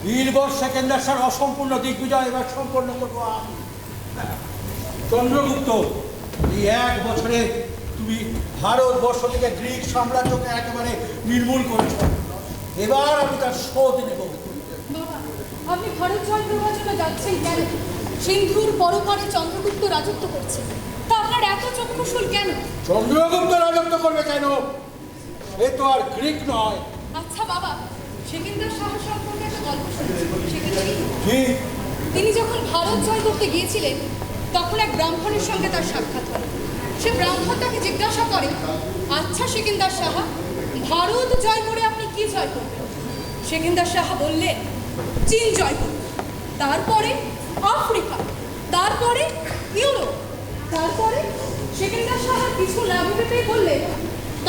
বীরবর সেকেন্দার স্যার অসম্পূর্ণ দিগ্বিজয় এবার সম্পন্ন করবো আমি। চন্দ্রগুপ্ত, এই 1 বছরে তুমি ভারতবর্ষ থেকে গ্রিক সাম্রাজ্যকে একেবারে নির্মূল করেছ। এবার আমি তার শোধ নেব। বাবা, আপনি ভারত জয় করবার জন্য যাচ্ছেন কেন? সিন্ধুর পরপারে চন্দ্রগুপ্ত রাজত্ব করছে, তা আপনার এত চক্ষুশূল কেন? চন্দ্রগুপ্ত রাজত্ব করবে কেন? এ তো আর গ্রিক নয়। আচ্ছা বাবা, সেকেন্দার শাহ সম্পর্কে একটা গল্প শুনেছি, সেটা ঠিক? কি? তিনি যখন ভারত জয় করতে গিয়েছিলেন তখন এক ব্রাহ্মণের সঙ্গে তার সাক্ষাৎ হয়। সে ব্রাহ্মণ তাকে জিজ্ঞাসা করে, আচ্ছা সেকেন্দার সাহা, ভারত জয় করে আপনি কি জয় করবেন? সেকেন্দার সাহা বললেন, চীন জয় করবেন, তারপরে আফ্রিকা, তারপরে ইউরোপ, তারপরে সেকেন্দার সাহা কিছু লাভ পেয়ে বললেন,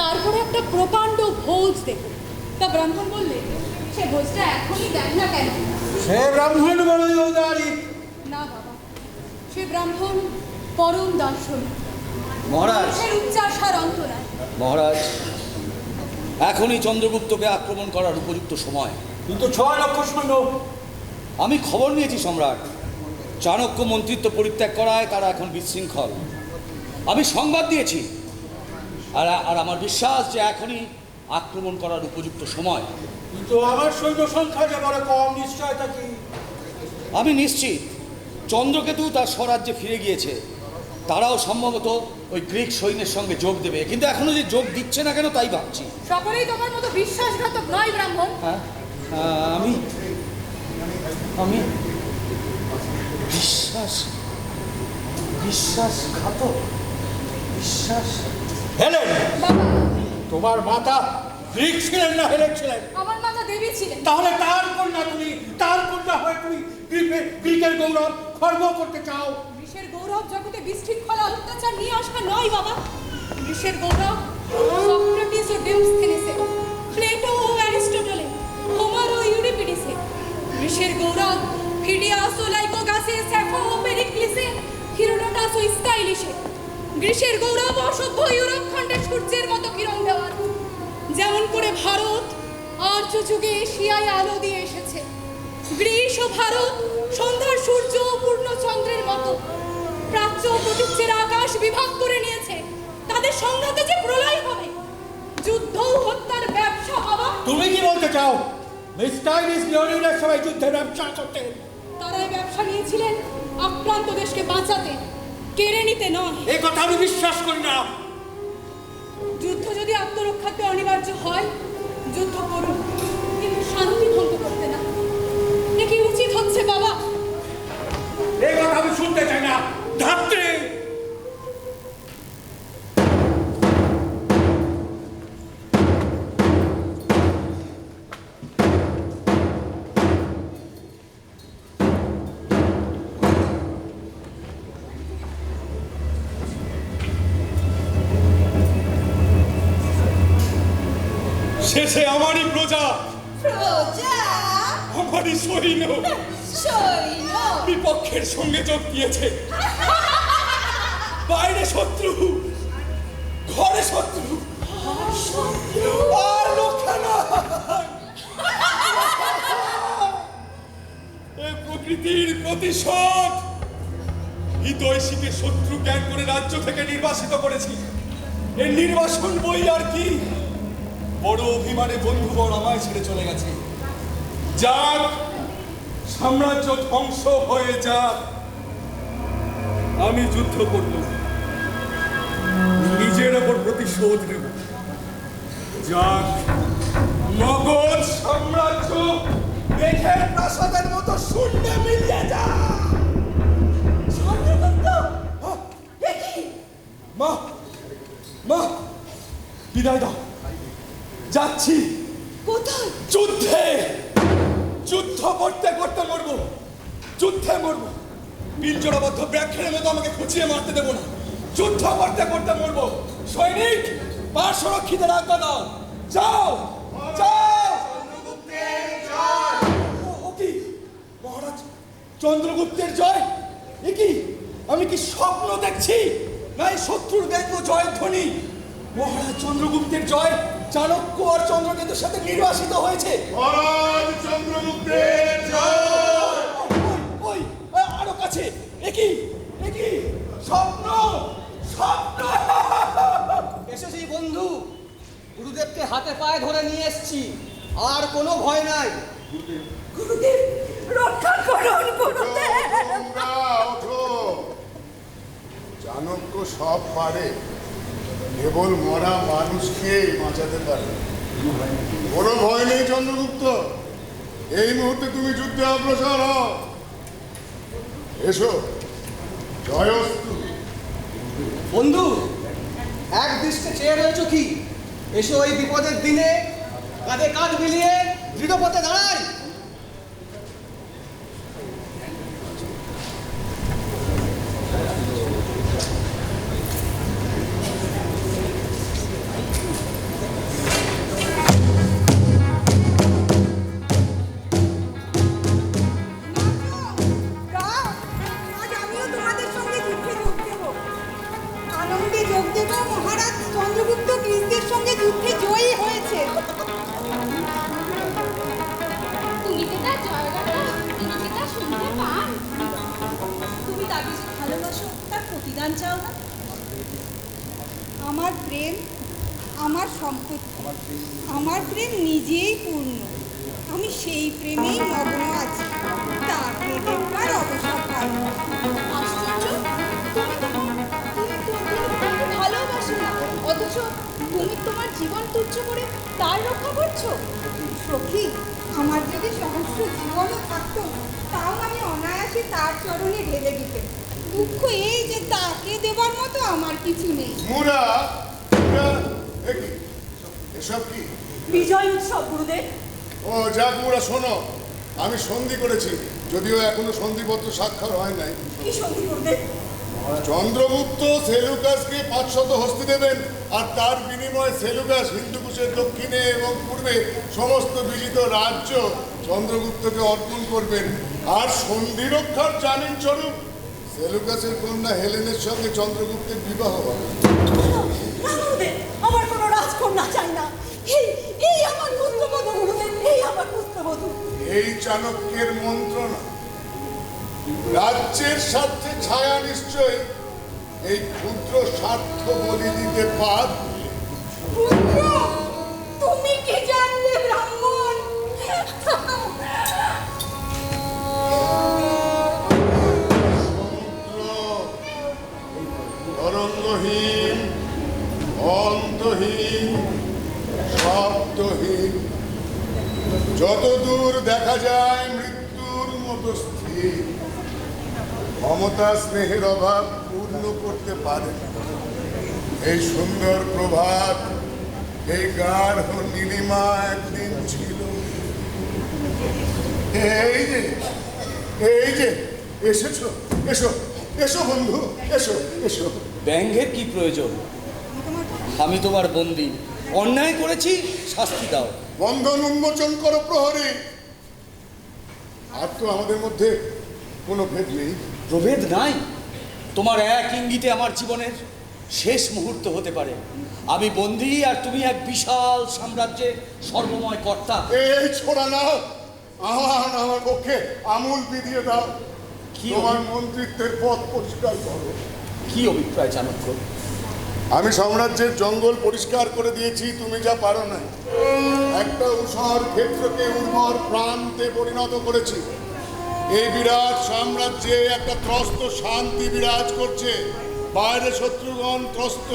তারপরে একটা প্রকাণ্ড ভোজ দেখুন। তা ব্রাহ্মণ বললেন, সে ভোজটা এখনই দেন না কেন? সে ব্রাহ্মণ বড়ই উদারী। না বাবা, সে ব্রাহ্মণ পরম দার্শনিক, মহারাজ, মানুষের উচ্চাসার অন্ত নাই। মহারাজ, এখনই চন্দ্রগুপ্তকে আক্রমণ করার উপযুক্ত সময়। কিন্তু 6 লক্ষ সৈন্য। আমি খবর নিয়েছি সম্রাট, চাণক্য মন্ত্রিত্ব পরিত্যাগ করায় তারা এখন বিশৃঙ্খল। আমি সংবাদ দিয়েছি, আর আমার বিশ্বাস যে এখনই আক্রমণ করার উপযুক্ত সময়। কিন্তু আমার সৈন্য সংখ্যা যে বড় কম, নিশ্চয়তা কি? আমি নিশ্চিত চন্দ্রকেতু তার স্বরাজ্যে ফিরে গিয়েছে, তারাও সম্ভবত ওই গ্রিক সৈন্যের সঙ্গে যোগ দেবে। কিন্তু এখনো যে যোগ দিচ্ছে না কেন তাই ভাবছি। সকলেই তোমার মতো বিশ্বাসঘাতক নয় ব্রাহ্মণ। হ্যাঁ, আমি আমি বিশ্বাসঘাতক? বিশ্বাস? হেলেন, বাবা, তোমার মাতা গ্রিক ছিলেন না হেলেন ছিলেন? আমার মাতা দেবী ছিলেন। তাহলে তার কন্যা তুমি, তার কন্যা হয়ে তুমি গ্রিকের গৌরব খর্ব করতে চাও? গ্রীসের গৌরব জগতে বিশৃঙ্খলা অত্যাচার নিয়ে আসা নয় বাবা। গ্রীসের গৌরব সক্রেটিস ও ডেমোস্থেনেসের, প্লেটো ও অ্যারিস্টটলে, হোমার ও ইউরিপিডিসে। গ্রীসের গৌরব ফিডিয়াস ও লাইকোগাসে, স্যাফো ও পেরিক্লিসে, হিরোডোটাস ও স্টাইলিশে। গ্রীসের গৌরব অসভ্য ইউরোপ খণ্ডে সূর্যের মতো কিরণ দেওয়ার। যেমন করে ভারত আর্য যুগে এশিয়ায় আলো দিয়ে এসেছে, গ্রীস ও ভারত সন্ধ্যার সূর্য ও পূর্ণচন্দ্রের মতো। প্রাচ্য ও প্রতীচ্যের আকাশ বিভাগ করে নিয়েছে, তাদের সংঘাতে যে প্রলয় হবে, যুদ্ধ ও হত্যার ব্যবসা বাবা। তুমি কি বলতে চাও? মিস্টাইলিস লিওনিডাস সবাই যুদ্ধে ব্যবসা করতেন। তারাই ব্যবসা নিয়েছিলেন আক্রান্ত দেশকে বাঁচাতে, কেড়ে নিতে নয়। এই কথা আমি বিশ্বাস করি না। যুদ্ধ যদি আত্মরক্ষাতে অনিবার্য হয়, যুদ্ধ করুন, কিন্তু শান্তি ভঙ্গ করতে না। এ কি উচিত হচ্ছে বাবা? এই কথা আমি শুনতে চাই না। ধাত্রী, শেষে আমারই প্রজা, প্রজা, আমারই সৈন্য সৈন্য বিপক্ষের সঙ্গে যোগ দিয়েছে। বাইরে শত্রু, ঘরে শত্রু, আর রক্ষা নাই। এ প্রকৃতির প্রতিশোধ। হিতৈষীকে শত্রু জ্ঞান করে রাজ্য থেকে নির্বাসিত করেছি। এই নির্বাসন বই আর কি? বড় অভিমানে বন্ধুবর আমায় ছেড়ে চলে গেছে। যাক, সাম্রাজ্য ধ্বংস হয়ে যাক, আমি যুদ্ধ করব, নিজের ওপর প্রতিশোধ নেব। যাক, মগধ সাম্রাজ্য মেঘের প্রাসাদের মতো শূন্য মিলিয়ে যা। চন্দ্রগুপ্ত, মা, মা, বিদায় দাও, যাচ্ছি। কোথায়? যুদ্ধে, যুদ্ধ করতে করতে মরবো। যুদ্ধে মরবো। পিঞ্জরাবদ্ধ ব্যাখ্যানের মতো আমাকে খুঁচিয়ে মারতে দেবো না। যুদ্ধ করতে করতে মরবো। সৈনিক, পার্শ্বরক্ষীদের আজ্ঞা দাও, যাও যাও। ও কি মহারাজ, চন্দ্রগুপ্তের জয়? এ কি, আমি কি স্বপ্ন দেখছি, না এই শত্রুর ব্যঙ্গ জয়ধ্বনি? মহারাজ চন্দ্রগুপ্তের জয় চাণক্য আর চন্দ্রকেতুর সাথে নির্বাসিত হয়েছে। মহারাজ চন্দ্রগুপ্তের জয়। ওই আরো কাছে। এ কি স্বপ্ন? স্বপ্ন। এসেছি বন্ধু, গুরুদেবকে হাতে পায়ে ধরে নিয়ে এসেছি, আর কোনো ভয় নাই। গুরুদেব রক্ষা করুন গুরুদেব। তোমরা ওঠো। চাণক্য সব পারে, কেবল মরা মানুষকে বাঁচাতে পারে। কোনো ভয় নেই চন্দ্রগুপ্ত, এই মুহূর্তে তুমি যুদ্ধে অগ্রসর হও। এসো, জয়স্তু। বন্ধু, এক দৃষ্টে চেয়ে রয়েছো কি? এসো এই বিপদের দিনে কাঁধে কাঁধ মিলিয়ে দৃঢ় পথে দাঁড়াই। আজ আমিও তোমাদের সঙ্গে যুদ্ধে যোগ দেব। আনন্দে যোগ দেব, মহারাজ চন্দ্রগুপ্ত গ্রীসদের সঙ্গে যুদ্ধে জয়ী হয়েছে। তুমি কি তার জয়গাথা, তিনি কি তা শুনতে পান? তুমি তাকে যে ভালোবাসো তার প্রতিদান চাও না? আমার প্রেম আমার সম্পত্তি, আমার প্রেম নিজেই পূর্ণ। আমি সেই প্রেমেই মগ্ন আছি, তাকে দেখবার অবসর পাই না। আশ্চর্য, তুমি তাকে ভালোবাসো না, অথচ তুমি তোমার জীবন তুচ্ছ করে তার রক্ষা করছো। সখী, আমার যদি সহস্র জীবনও থাকতো, তাও আমি অনায়াসে তার চরণে ঢেলে দিতেন। দুঃখ এই যে তাকে দেবার মতো আমার কিছু নেই। মুরা, এ কি? এসব কি? বিজয় উৎসব গুরুদেব। ও যাক মুরা, শোনো, আমি সন্ধি করেছি, যদিও এখনো সন্ধিপত্র স্বাক্ষর হয় নাই। কি সন্ধি গুরুদেব? চন্দ্রগুপ্ত সেলুকাসকে 500 হস্তি দেবেন, আর তার বিনিময়ে সেলুকাস হিন্দুকুশের দক্ষিণে এবং পূর্বে সমস্ত বিজিত রাজ্য চন্দ্রগুপ্তকে অর্পণ করবেন। আর সন্ধি রক্ষার জামিন স্বরূপ সেলুকাসের কন্যা হেলেনের সঙ্গে চন্দ্রগুপ্তের বিবাহ হবে। আমার কোনো রাজকন্যা চাই না। এই আমার পুত্রবধূ গুরুদেব, এই আমার পুত্রবধূ। এই চাণক্যের মন্ত্রণা, রাজ্যের স্বার্থে ছায়া নিশ্চয় এই ক্ষুদ্র স্বার্থ বলি দিতে পারবে। পুত্র, তুমি কি জানলে ব্রাহ্মণ? তরঙ্গহীন, অন্তহীন, শব্দহীন, যতদূর দেখা যায় মৃত্যুর মতো স্থির। মমতা স্নেহের অভাব পূর্ণ করতে পারে না। এই সুন্দর প্রভাত, এই গাঢ় নীলিমা একদিন ছিল। এই যে এসেছো, এসো এসো বন্ধু, এসো এসো। ব্যঙ্গের কি প্রয়োজন? আমি তোমার বন্দী, অন্যায় করেছি, শাস্তি দাও। বন্ধন উন্মোচন করো প্রহরী। আর তো আমাদের মধ্যে কোনো ভেদ নেই। প্রভেদ নাই। তোমার এক ইঙ্গিতে আমার জীবনের শেষ মুহূর্ত হতে পারে। আমি বন্দী আর তুমি এক বিশাল সাম্রাজ্যের সর্বময় কর্তা। এই ছোড়া না, আমার পক্ষে আমূল বিধিয়ে দাও। তোমার মন্ত্রিত্বের পথ পরিষ্কার করো। কি অভিপ্রায় চাণক্য? আমি সাম্রাজ্যের জঙ্গল পরিষ্কার করে দিয়েছি, তুমি যা পারো না। একটা উষর ক্ষেত্রকে উর্বর প্রান্তে পরিণত করেছি। এই বিরাট সাম্রাজ্যে একটা ত্রস্ত শান্তি বিরাজ করছে। বাইরে শত্রুগণ ত্রস্ত,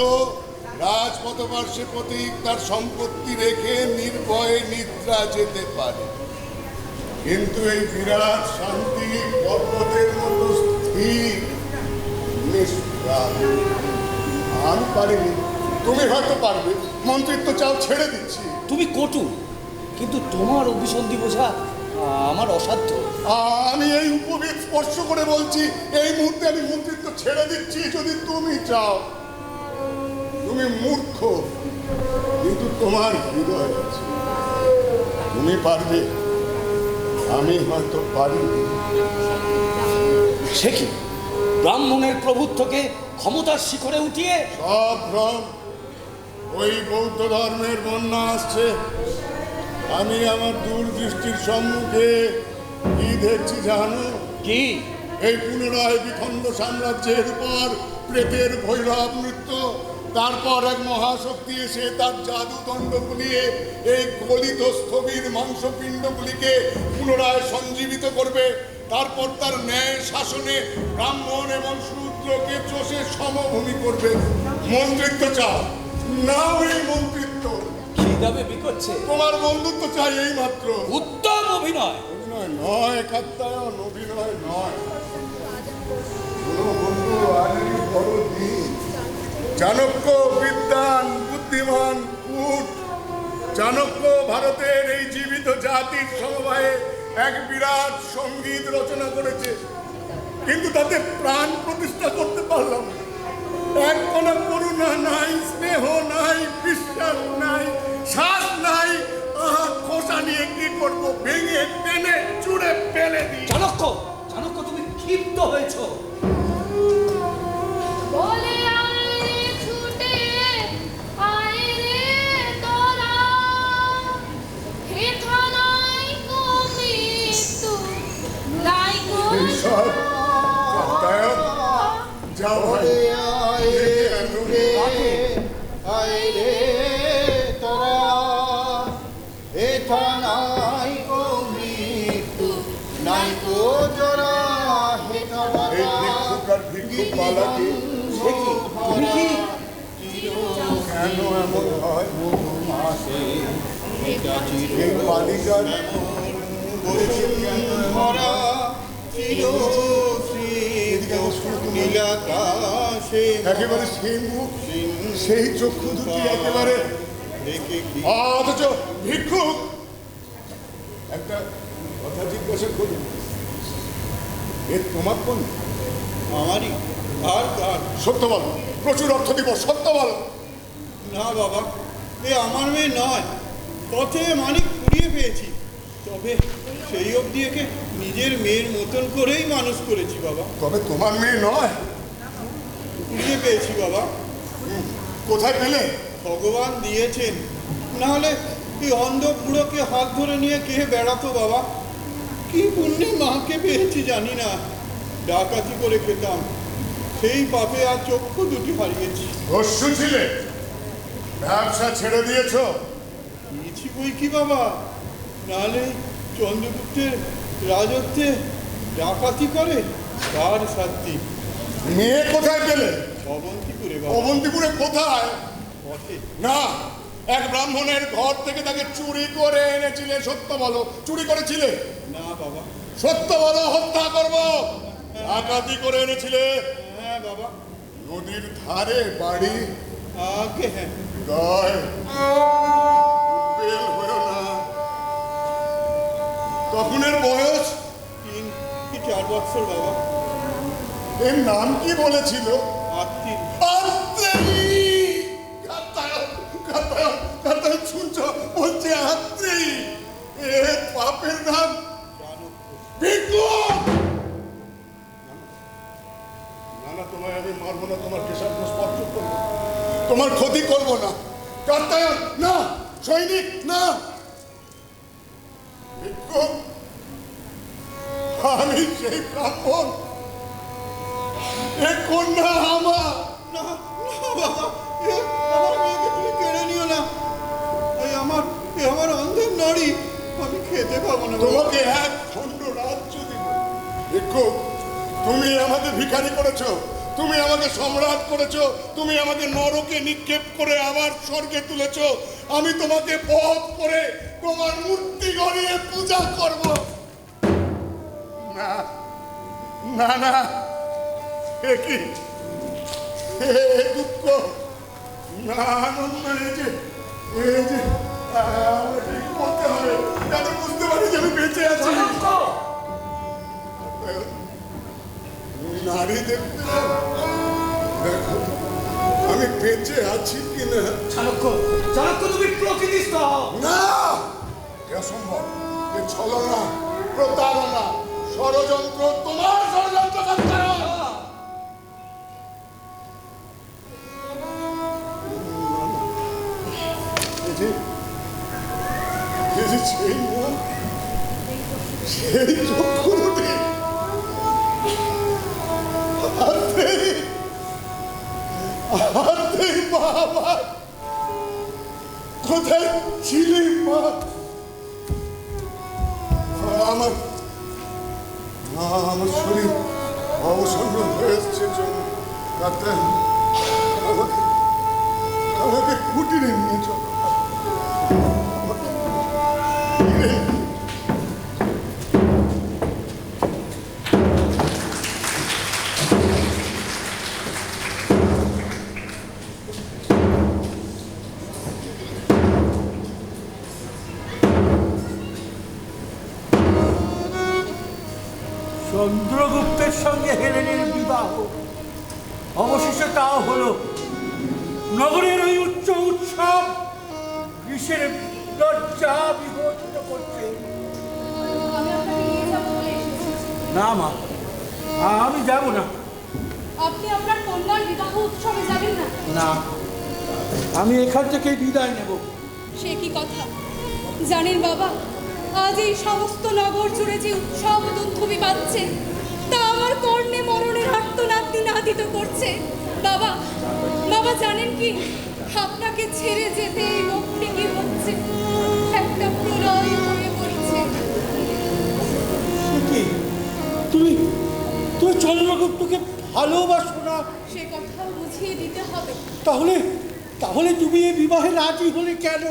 রাজপথপার্শ্বে প্রতীক তার সম্পত্তি রেখে নির্ভয়ে নিদ্রা যেতে পারে। কিন্তু এই বিরাট শান্তি পর্বতের মতো স্থির নিষ্প্রাণ। আমি পারিনি, তুমি হয়তো পারবে। মন্ত্রিত্ব চাও, ছেড়ে দিচ্ছি। তুমি কটু, কিন্তু তোমার অভিসন্ধি বোঝা আমার অসাধ্য। আমি এই উপবেদ স্পর্শ করে বলছি, এই মুহূর্তে আমি মন্ত্রিত্ব ছেড়ে দিচ্ছি যদি তুমি চাও। তুমি মূর্খ, কিন্তু তোমার হৃদয় আছে, তুমি পারবে, আমি হয়তো পারি। সে কি ব্রাহ্মণের প্রভুত্বকে ক্ষমতার শিখরে উঠিয়ে? সব ভ্রম। ওই বৌদ্ধ ধর্মের বন্যা আসছে। আমি আমার দূরদৃষ্টির সম্মুখে কি দেখছি জানো? কি? এই পুনরায় বিখণ্ড সাম্রাজ্যের উপর প্রেতের ভৈরব নৃত্য। তারপর এক মহাশক্তি এসে তার জাদুদণ্ড বুলিয়ে এই গলিত স্থবির মাংসপিণ্ডগুলিকে পুনরায় সঞ্জীবিত করবে। তারপর তার ন্যায় শাসনে ব্রাহ্মণ এবং শূদ্রকে চষে সমভূমি করবে। মন্ত্রিত্ব চাও? নাও এই মন্ত্রিত্ব। খিদাবে বিকোচ্ছে। তোমার বন্ধুত্ব চাই এই মাত্র। উত্তম অভিনয়। অভিনয় নয় কাত্তায়ন, অভিনয় নয়। বন্ধু, আজই বড় দিন। চাণক্য বিদ্বান, বুদ্ধিমান, কূট। চাণক্য ভারতের এই জীবিত জাতির সমবায়ে এক বিরাট সঙ্গীত রচনা করেছে, কিন্তু তাতে প্রাণ প্রতিষ্ঠা করতে পারলাম না। এক কোনো করুণা নাই, স্নেহ নাই, বিশ্বাস নাই, শ্বাস নাই। খোসা নিয়ে কি করবো? ভেঙে টেনে চুড়ে ফেলে দিই। চাণক্য, চাণক্য তুমি ক্ষিপ্ত হয়েছো। বলে আয় রে ছুটে আয় রে তোরা, হেথা নাই কো মৃত্যু নাই কো ঈশ্বর, কাত্তায়ন, যাও ভাই। কেন এমন হয়? এই বালিকার একেবারে সেই মুখ, সেই চক্ষু দুটি একেবারে। অথচ ভিক্ষুক, একটা কথা জিজ্ঞাসা করুন, এ তোমার কোন? আমারই। আর কার? সত্য বলো, প্রচুর অর্থ দিব, সত্য বলো। না বাবা, এ আমার মেয়ে নয়। পথে মানিক কুড়িয়ে পেয়েছি, তবে সেই অবধি একে নিজের মেয়ের মতন করেই মানুষ করেছি বাবা। তবে তোমার মেয়ে নয়? কুড়িয়ে পেয়েছি বাবা। কোথায় পেলে? ভগবান দিয়েছেন, নাহলে এই অন্ধ বুড়োকে হাত ধরে নিয়ে কে বেড়াতো বাবা। কি পুণ্যে মাকে পেয়েছি জানি না। ডাকাতি করে খেতাম, সেই পাপে আর চক্ষু দুটি হারিয়েছি। দস্যু ছিলে, ব্যবসা ছেড়ে দিয়েছ? দিয়েছি বই কি বাবা, নাহলে চন্দ্রগুপ্তের রাজত্বে ডাকাতি করে তার শাস্তি। মেয়ে কোথায় পেলে? অবন্তিপুরে। অবন্তিপুরে কোথায়? পথে। না, এক ব্রাহ্মণের ঘর থেকে তাকে চুরি করে এনেছিলে। সত্য বলো, চুরি করেছিলে? না বাবা। সত্য বলো, হত্যা করবো। ডাকাতি করে এনেছিলে? হ্যাঁ বাবা। নদীর ধারে বাড়ি? আগে হ্যাঁ। হৃদয় বেল হয়েও না। তখনের বয়স 3-4 বছর বাবা। এর নাম কি বলেছিল? আত্মীয়। শুনছ? বলছে আত্রি। এ পাপের নাম। না না, তোমায় আমি মারবো না, তোমার কেশাগ্র স্পর্শ করবো, তোমার ক্ষতি করবো না। কাত্তায়ন না, সৈনিক না। আমি সেই ব্রাহ্মণ, এ কন্যা আমার। না বাবা, আমার মেয়েকে তুমি কেড়ে নিও না। আমার অন্ধের নারী, আমি খেতে পাবো না। তোমাকে এক খণ্ড রাজ্য দিব। দেখো, তুমি আমাকে ভিখারি করেছো, তুমি আমাকে সম্রাট করেছো, তুমি আমাকে নরকে নিক্ষেপ করে আবার স্বর্গে তুলেছো। আমি তোমাকে বধ করে তোমার মূর্তি গড়িয়ে পূজা করব। না না না, এ কি দুঃখ না, আনন্দ। এই যে করতে হবে, যাতে বুঝতে পারি যে আমি বেঁচে আছি। নারী দেখতে যাও? দেখো আমি বেঁচে আছি কিনা। চাণক্য, চাণক্য তুমি প্রকৃতিস্থ হও। না, এ অসম্ভব। এ ছলনা, প্রতারণা, ষড়যন্ত্র, তোমার ষড়যন্ত্র কাজ। সেই মন, সেই চক্ষু দুটি, মা আমার কোথায় ছিলি মা? আমার শরীর অবসন্ন হয়ে এসছে। ডাক্তার, আমাকে কুটিরে নিয়ে চলো। চন্দ্রগুপ্তের সঙ্গে হেলেনের বিবাহ, অবশেষে তাও হলো। নগরের ওই উচ্চ উৎসব গ্রীষ্মের লজ্জা বিবর্তিত করছে। আমি আপনাকে নিয়ে যাবো বলে এসেছি। না মা, আমি যাব না। আপনি আপনার কন্যার বিবাহ উৎসবে যাবেন না? না, আমি এখান থেকে বিদায় নেব। সে কি কথা? জানেন বাবা, আজ এই সমস্ত নগর জুড়ে যে উৎসব দুন্ধুবি বাজছে, তা আমার কর্ণে মরণের আর্তনাদ দিনাদিত করছে। বাবা, বাবা জানেন কি, আপনাকে ছেড়ে যেতে এই লোকটি কি হচ্ছে, একটা প্রলয় হয়ে পড়ছে। তুমি তুমি চন্দ্রগুপ্তকে ভালোবাসো না? সে কথা বুঝিয়ে দিতে হবে। তাহলে তাহলে তুমি এই বিবাহে রাজি হলে কেন?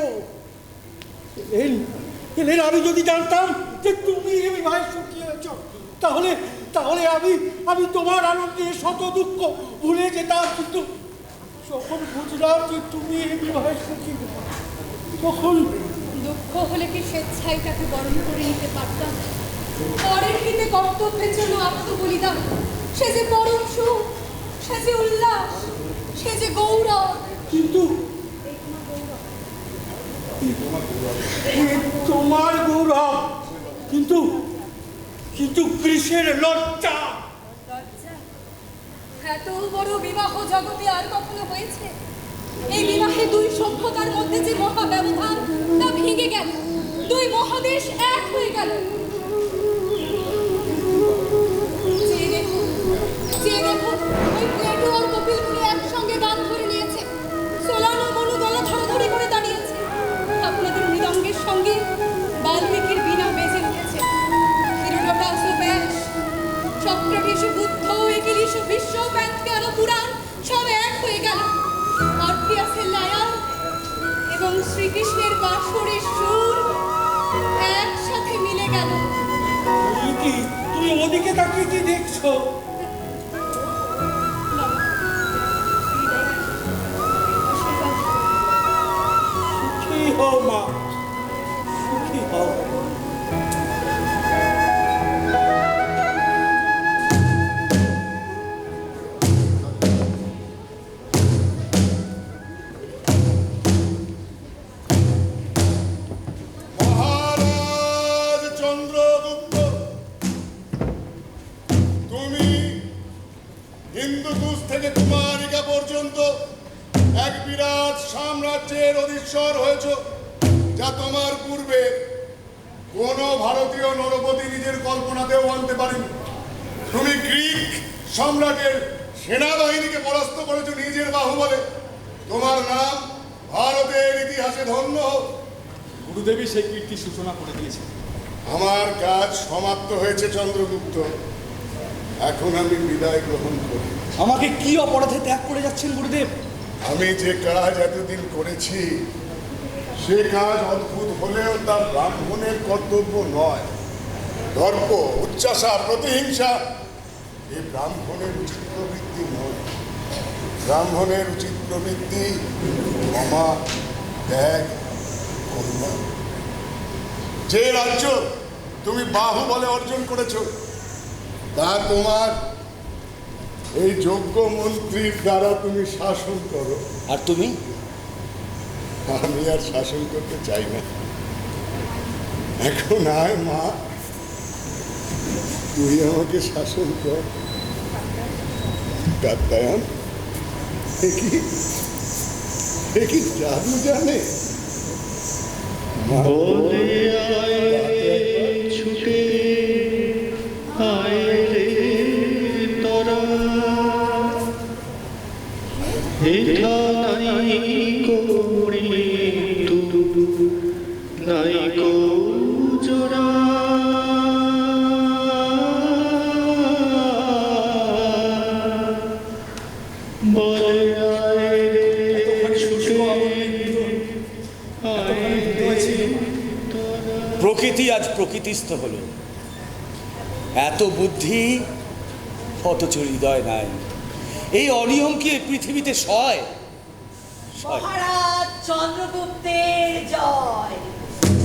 এলেন, আমি যদি জানতাম যে তুমি এই বিবাহে সুখী হয়েছ, তাহলে তাহলে আমি তোমার আনন্দে শত দুঃখ ভুলে যেতাম। কিন্তু যখন বুঝলাম যে তুমি এই বিবাহে সুখী, তখন দুঃখ হলে কি স্বেচ্ছায় তাকে বরণ করে নিতে পারতাম? পরের হিতে কর্তব্যের জন্য আত্মবলিদান, সে যে পরম সুখ, সে যে উল্লাস, সে যে গৌরব। কিন্তু তোমার গৌরব, কিন্তু কিন্তু গ্রীষ্মের লজ্জা। এত বড় বিবাহ জগতে আর কখনো হয়েছে? এই বিবাহে দুই সভ্যতার মধ্যে যে মহা ব্যবধান, তা ভেঙে গেল। দুই মহাদেশ এক হয়ে গেল। যে দেখুন, ওই প্লেটো আর কপিল মুনি একসঙ্গে গান ধরে নিয়েছে। সোলান ও মনু গলা ধরাধরি করে দাঁড়িয়েছে। আপনাদের মৃদঙ্গের সঙ্গে বাল্মীকির বীণা বেজে উঠেছে। হিরোডোটাস ও ব্যাস, সক্রেটিস ও বুদ্ধ, একিলিস ও বিশ্ব, প্যান্থিয়ন ও পুরাণ সব এক হয়ে গেল। অর্থিয়াসের লায়ার এবং শ্রীকৃষ্ণের বাঁশরের সুর একসাথে মিলে গেল। তুমি ওদিকে তাকিয়ে কি দেখছো? সুখী হও মা, সুখী হও। মহারাজ চন্দ্রগুপ্ত, তুমি হিন্দুকুশ থেকে কুমারিকা পর্যন্ত এক বিরাট সাম্রাজ্যের অধীশ্বর হয়েছ, যা তোমার পূর্বে কোন ভারতীয় নরপতি নিজের কল্পনাতেও আনতে পারেনি। তুমি গ্রিক সম্রাটের সেনাবাহিনীকে পরাস্ত করেছো নিজের বাহুবলে। তোমার নাম ভারতের ইতিহাসে ধন্য হোক। গুরুদেবী সেই কীর্তি সূচনা করে দিয়েছে। আমার কাজ সমাপ্ত হয়েছে চন্দ্রগুপ্ত, এখন আমি বিদায় গ্রহণ করি। আমাকে কি অপরাধে ত্যাগ করে যাচ্ছেন গুরুদেব? আমি যে কাজ এতদিন করেছি, সে কাজ অদ্ভুত হলেও তা ব্রাহ্মণের কর্তব্য নয়। দর্প, উচ্চাসা, প্রতিহিংসা এই ব্রাহ্মণের উচিত প্রবৃত্তি নয়। ব্রাহ্মণের উচিত প্রবৃত্তি ক্ষমা, ত্যাগ, করুণা। যে রাজ্য তুমি বাহুবলে অর্জন করেছ, তা তোমার এই যোগ্য মন্ত্রীর দ্বারা তুমি শাসন করো। আর তুমি? আমি আর শাসন করতে চাই না। এখন আয় মা, তুই আমাকে শাসন কর। কাত্তায়ন কি জাদু জানে? ছুটে আয় রে তোরা, এটা নাই করি তু নাই কো জোড়া, বলে আয় রে ছুটে প্রকৃতি আজ প্রকৃতিস্থ হলো। এত বুদ্ধি অথচ হৃদয় নাই। এই অনিয়ম কি এই পৃথিবীতে সয়? মহারাজ চন্দ্রগুপ্তের জয়,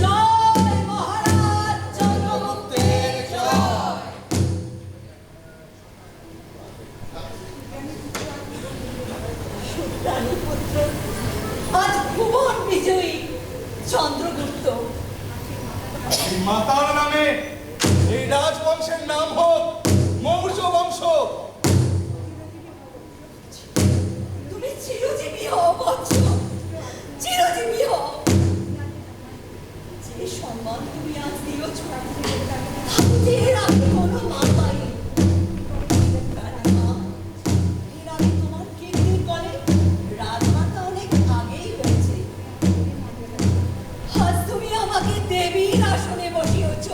জয় মহারাজ চন্দ্রগুপ্তের জয়। সুদানি পুত্র আজ ভুবন বিজয়ী চন্দ্রগুপ্ত। মাতার নামে এই রাজবংশের নাম হোক মৌর্য বংশ। তুমি চিরজীবী হও বৎস, চিরজীবী হও। যে সম্মান তুমি আজ দিয়েছ এর আগে কোনো মা পাইনি। এর আগে তোমার কীর্তির বলে রাজমাতা অনেক আগেই হয়েছে। আজ তুমি আমাকে দেবীর আসনে বসিয়েছ।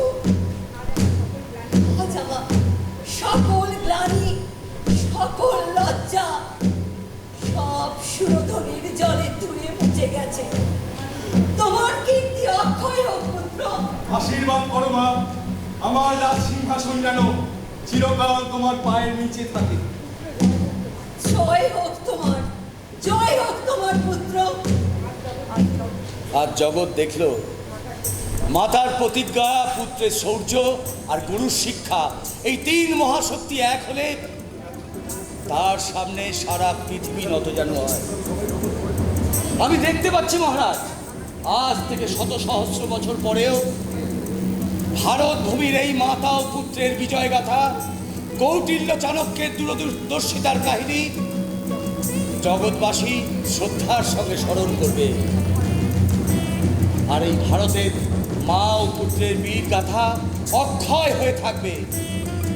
আজ আমার সকল গ্লানি, সকল লজ্জা সব সুরধনির জলে ধুয়ে মুছে গেছে। তোমার কীর্তি অক্ষয় হোক পুত্র। আশীর্বাদ করো মা, আমার রাজ সিংহাসন যেন চিরকাল তোমার পায়ের নিচে থাকে। জয় হোক তোমার, জয় হোক তোমার পুত্র। আজ জগৎ দেখল মাতার প্রতিজ্ঞা, পুত্রের শৌর্য আর গুরুর শিক্ষা, এই তিন মহাশক্তি এক হলে তার সামনে সারা পৃথিবী নতজানু হয়। আমি দেখতে পাচ্ছি মহারাজ, আজ থেকে শত সহস্র বছর পরেও ভারত ভূমির এই মাতা ও পুত্রের বিজয় গাথা, কৌটিল্য চাণক্যের দূরদর্শিতার কাহিনী জগৎবাসী শ্রদ্ধার সঙ্গে স্মরণ করবে। আর এই ভারতের মা ও পুত্রের বীর গাথা অক্ষয় হয়ে থাকবে।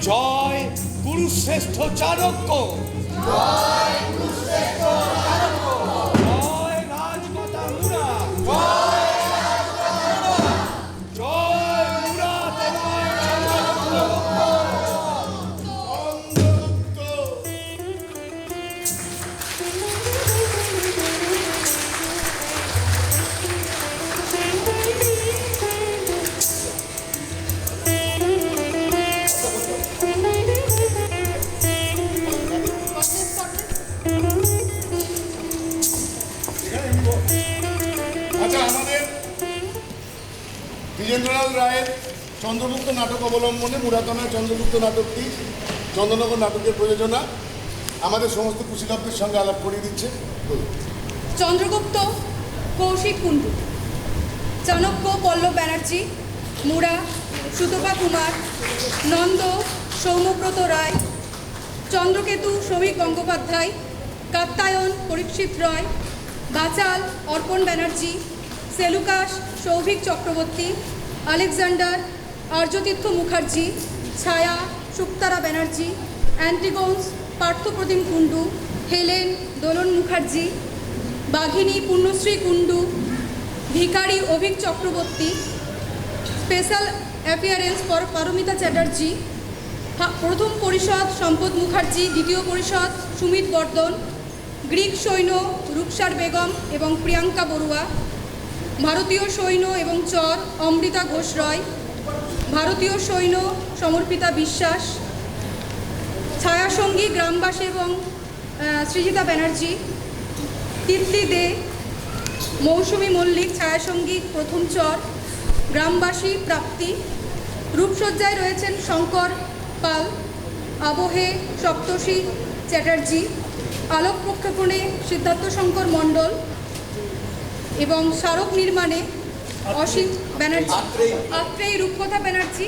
জয় গুরুশ্রেষ্ঠ চাণক্য, জয় রাজমাতা মুরা, জয় মুরা তোমায় আচ্ছা, আমাদের দ্বিজেন্দ্রলাল রায়ের চন্দ্রগুপ্ত নাটক অবলম্বনে মুরাতনায় চন্দ্রগুপ্ত নাটকটি চন্দ্রনগর নাটকের প্রযোজনা আমাদের সমস্ত কুশীলবদের সঙ্গে আলাপ করিয়ে দিচ্ছে। চন্দ্রগুপ্ত কৌশিক কুণ্ডু, চাণক্য পল্লব ব্যানার্জি, মুরা সুতপা কুমার, নন্দ সৌম্যব্রত রায়, চন্দ্রকেতু শ্রমিক গঙ্গোপাধ্যায়, কাত্তায়ন পরীক্ষিত রয়, বাচাল অর্পণ ব্যানার্জি, সেলুকাস সৌভিক চক্রবর্তী, আলেকজান্ডার আর্যতীর্থ মুখার্জি, ছায়া শুক্তারা ব্যানার্জি, অ্যান্টিগোন্স পার্থপ্রতিম কুণ্ডু, হেলেন দোলন মুখার্জি, বাঘিনী পুণ্যশ্রী কুণ্ডু, ভিখারি অভিক চক্রবর্তী, স্পেশাল অ্যাপিয়ারেন্স পারমিতা চ্যাটার্জি, প্রথম পরিষদ সম্পদ মুখার্জি, দ্বিতীয় পরিষদ সুমিত বর্ধন, গ্রিক সৈন্য রুকসার বেগম এবং প্রিয়াঙ্কা বড়ুয়া, ভারতীয় সৈন্য এবং চর অমৃতা ঘোষ রয়, ভারতীয় সৈন্য সমর্পিতা বিশ্বাস, ছায়াসঙ্গী গ্রামবাসী এবং সৃজিতা ব্যানার্জি, তিতলি দে, মৌসুমী মল্লিক ছায়াসঙ্গী প্রথম চর, গ্রামবাসী প্রাপ্তি, রূপসজ্জায় রয়েছেন শঙ্কর পাল, আবহে সপ্তর্ষি চ্যাটার্জি, আলোক প্রক্ষেপণে সিদ্ধার্থ শঙ্কর মণ্ডল এবং স্মারক নির্মাণে অসিত ব্যানার্জি, আত্রেয়ী রূপকথা ব্যানার্জি।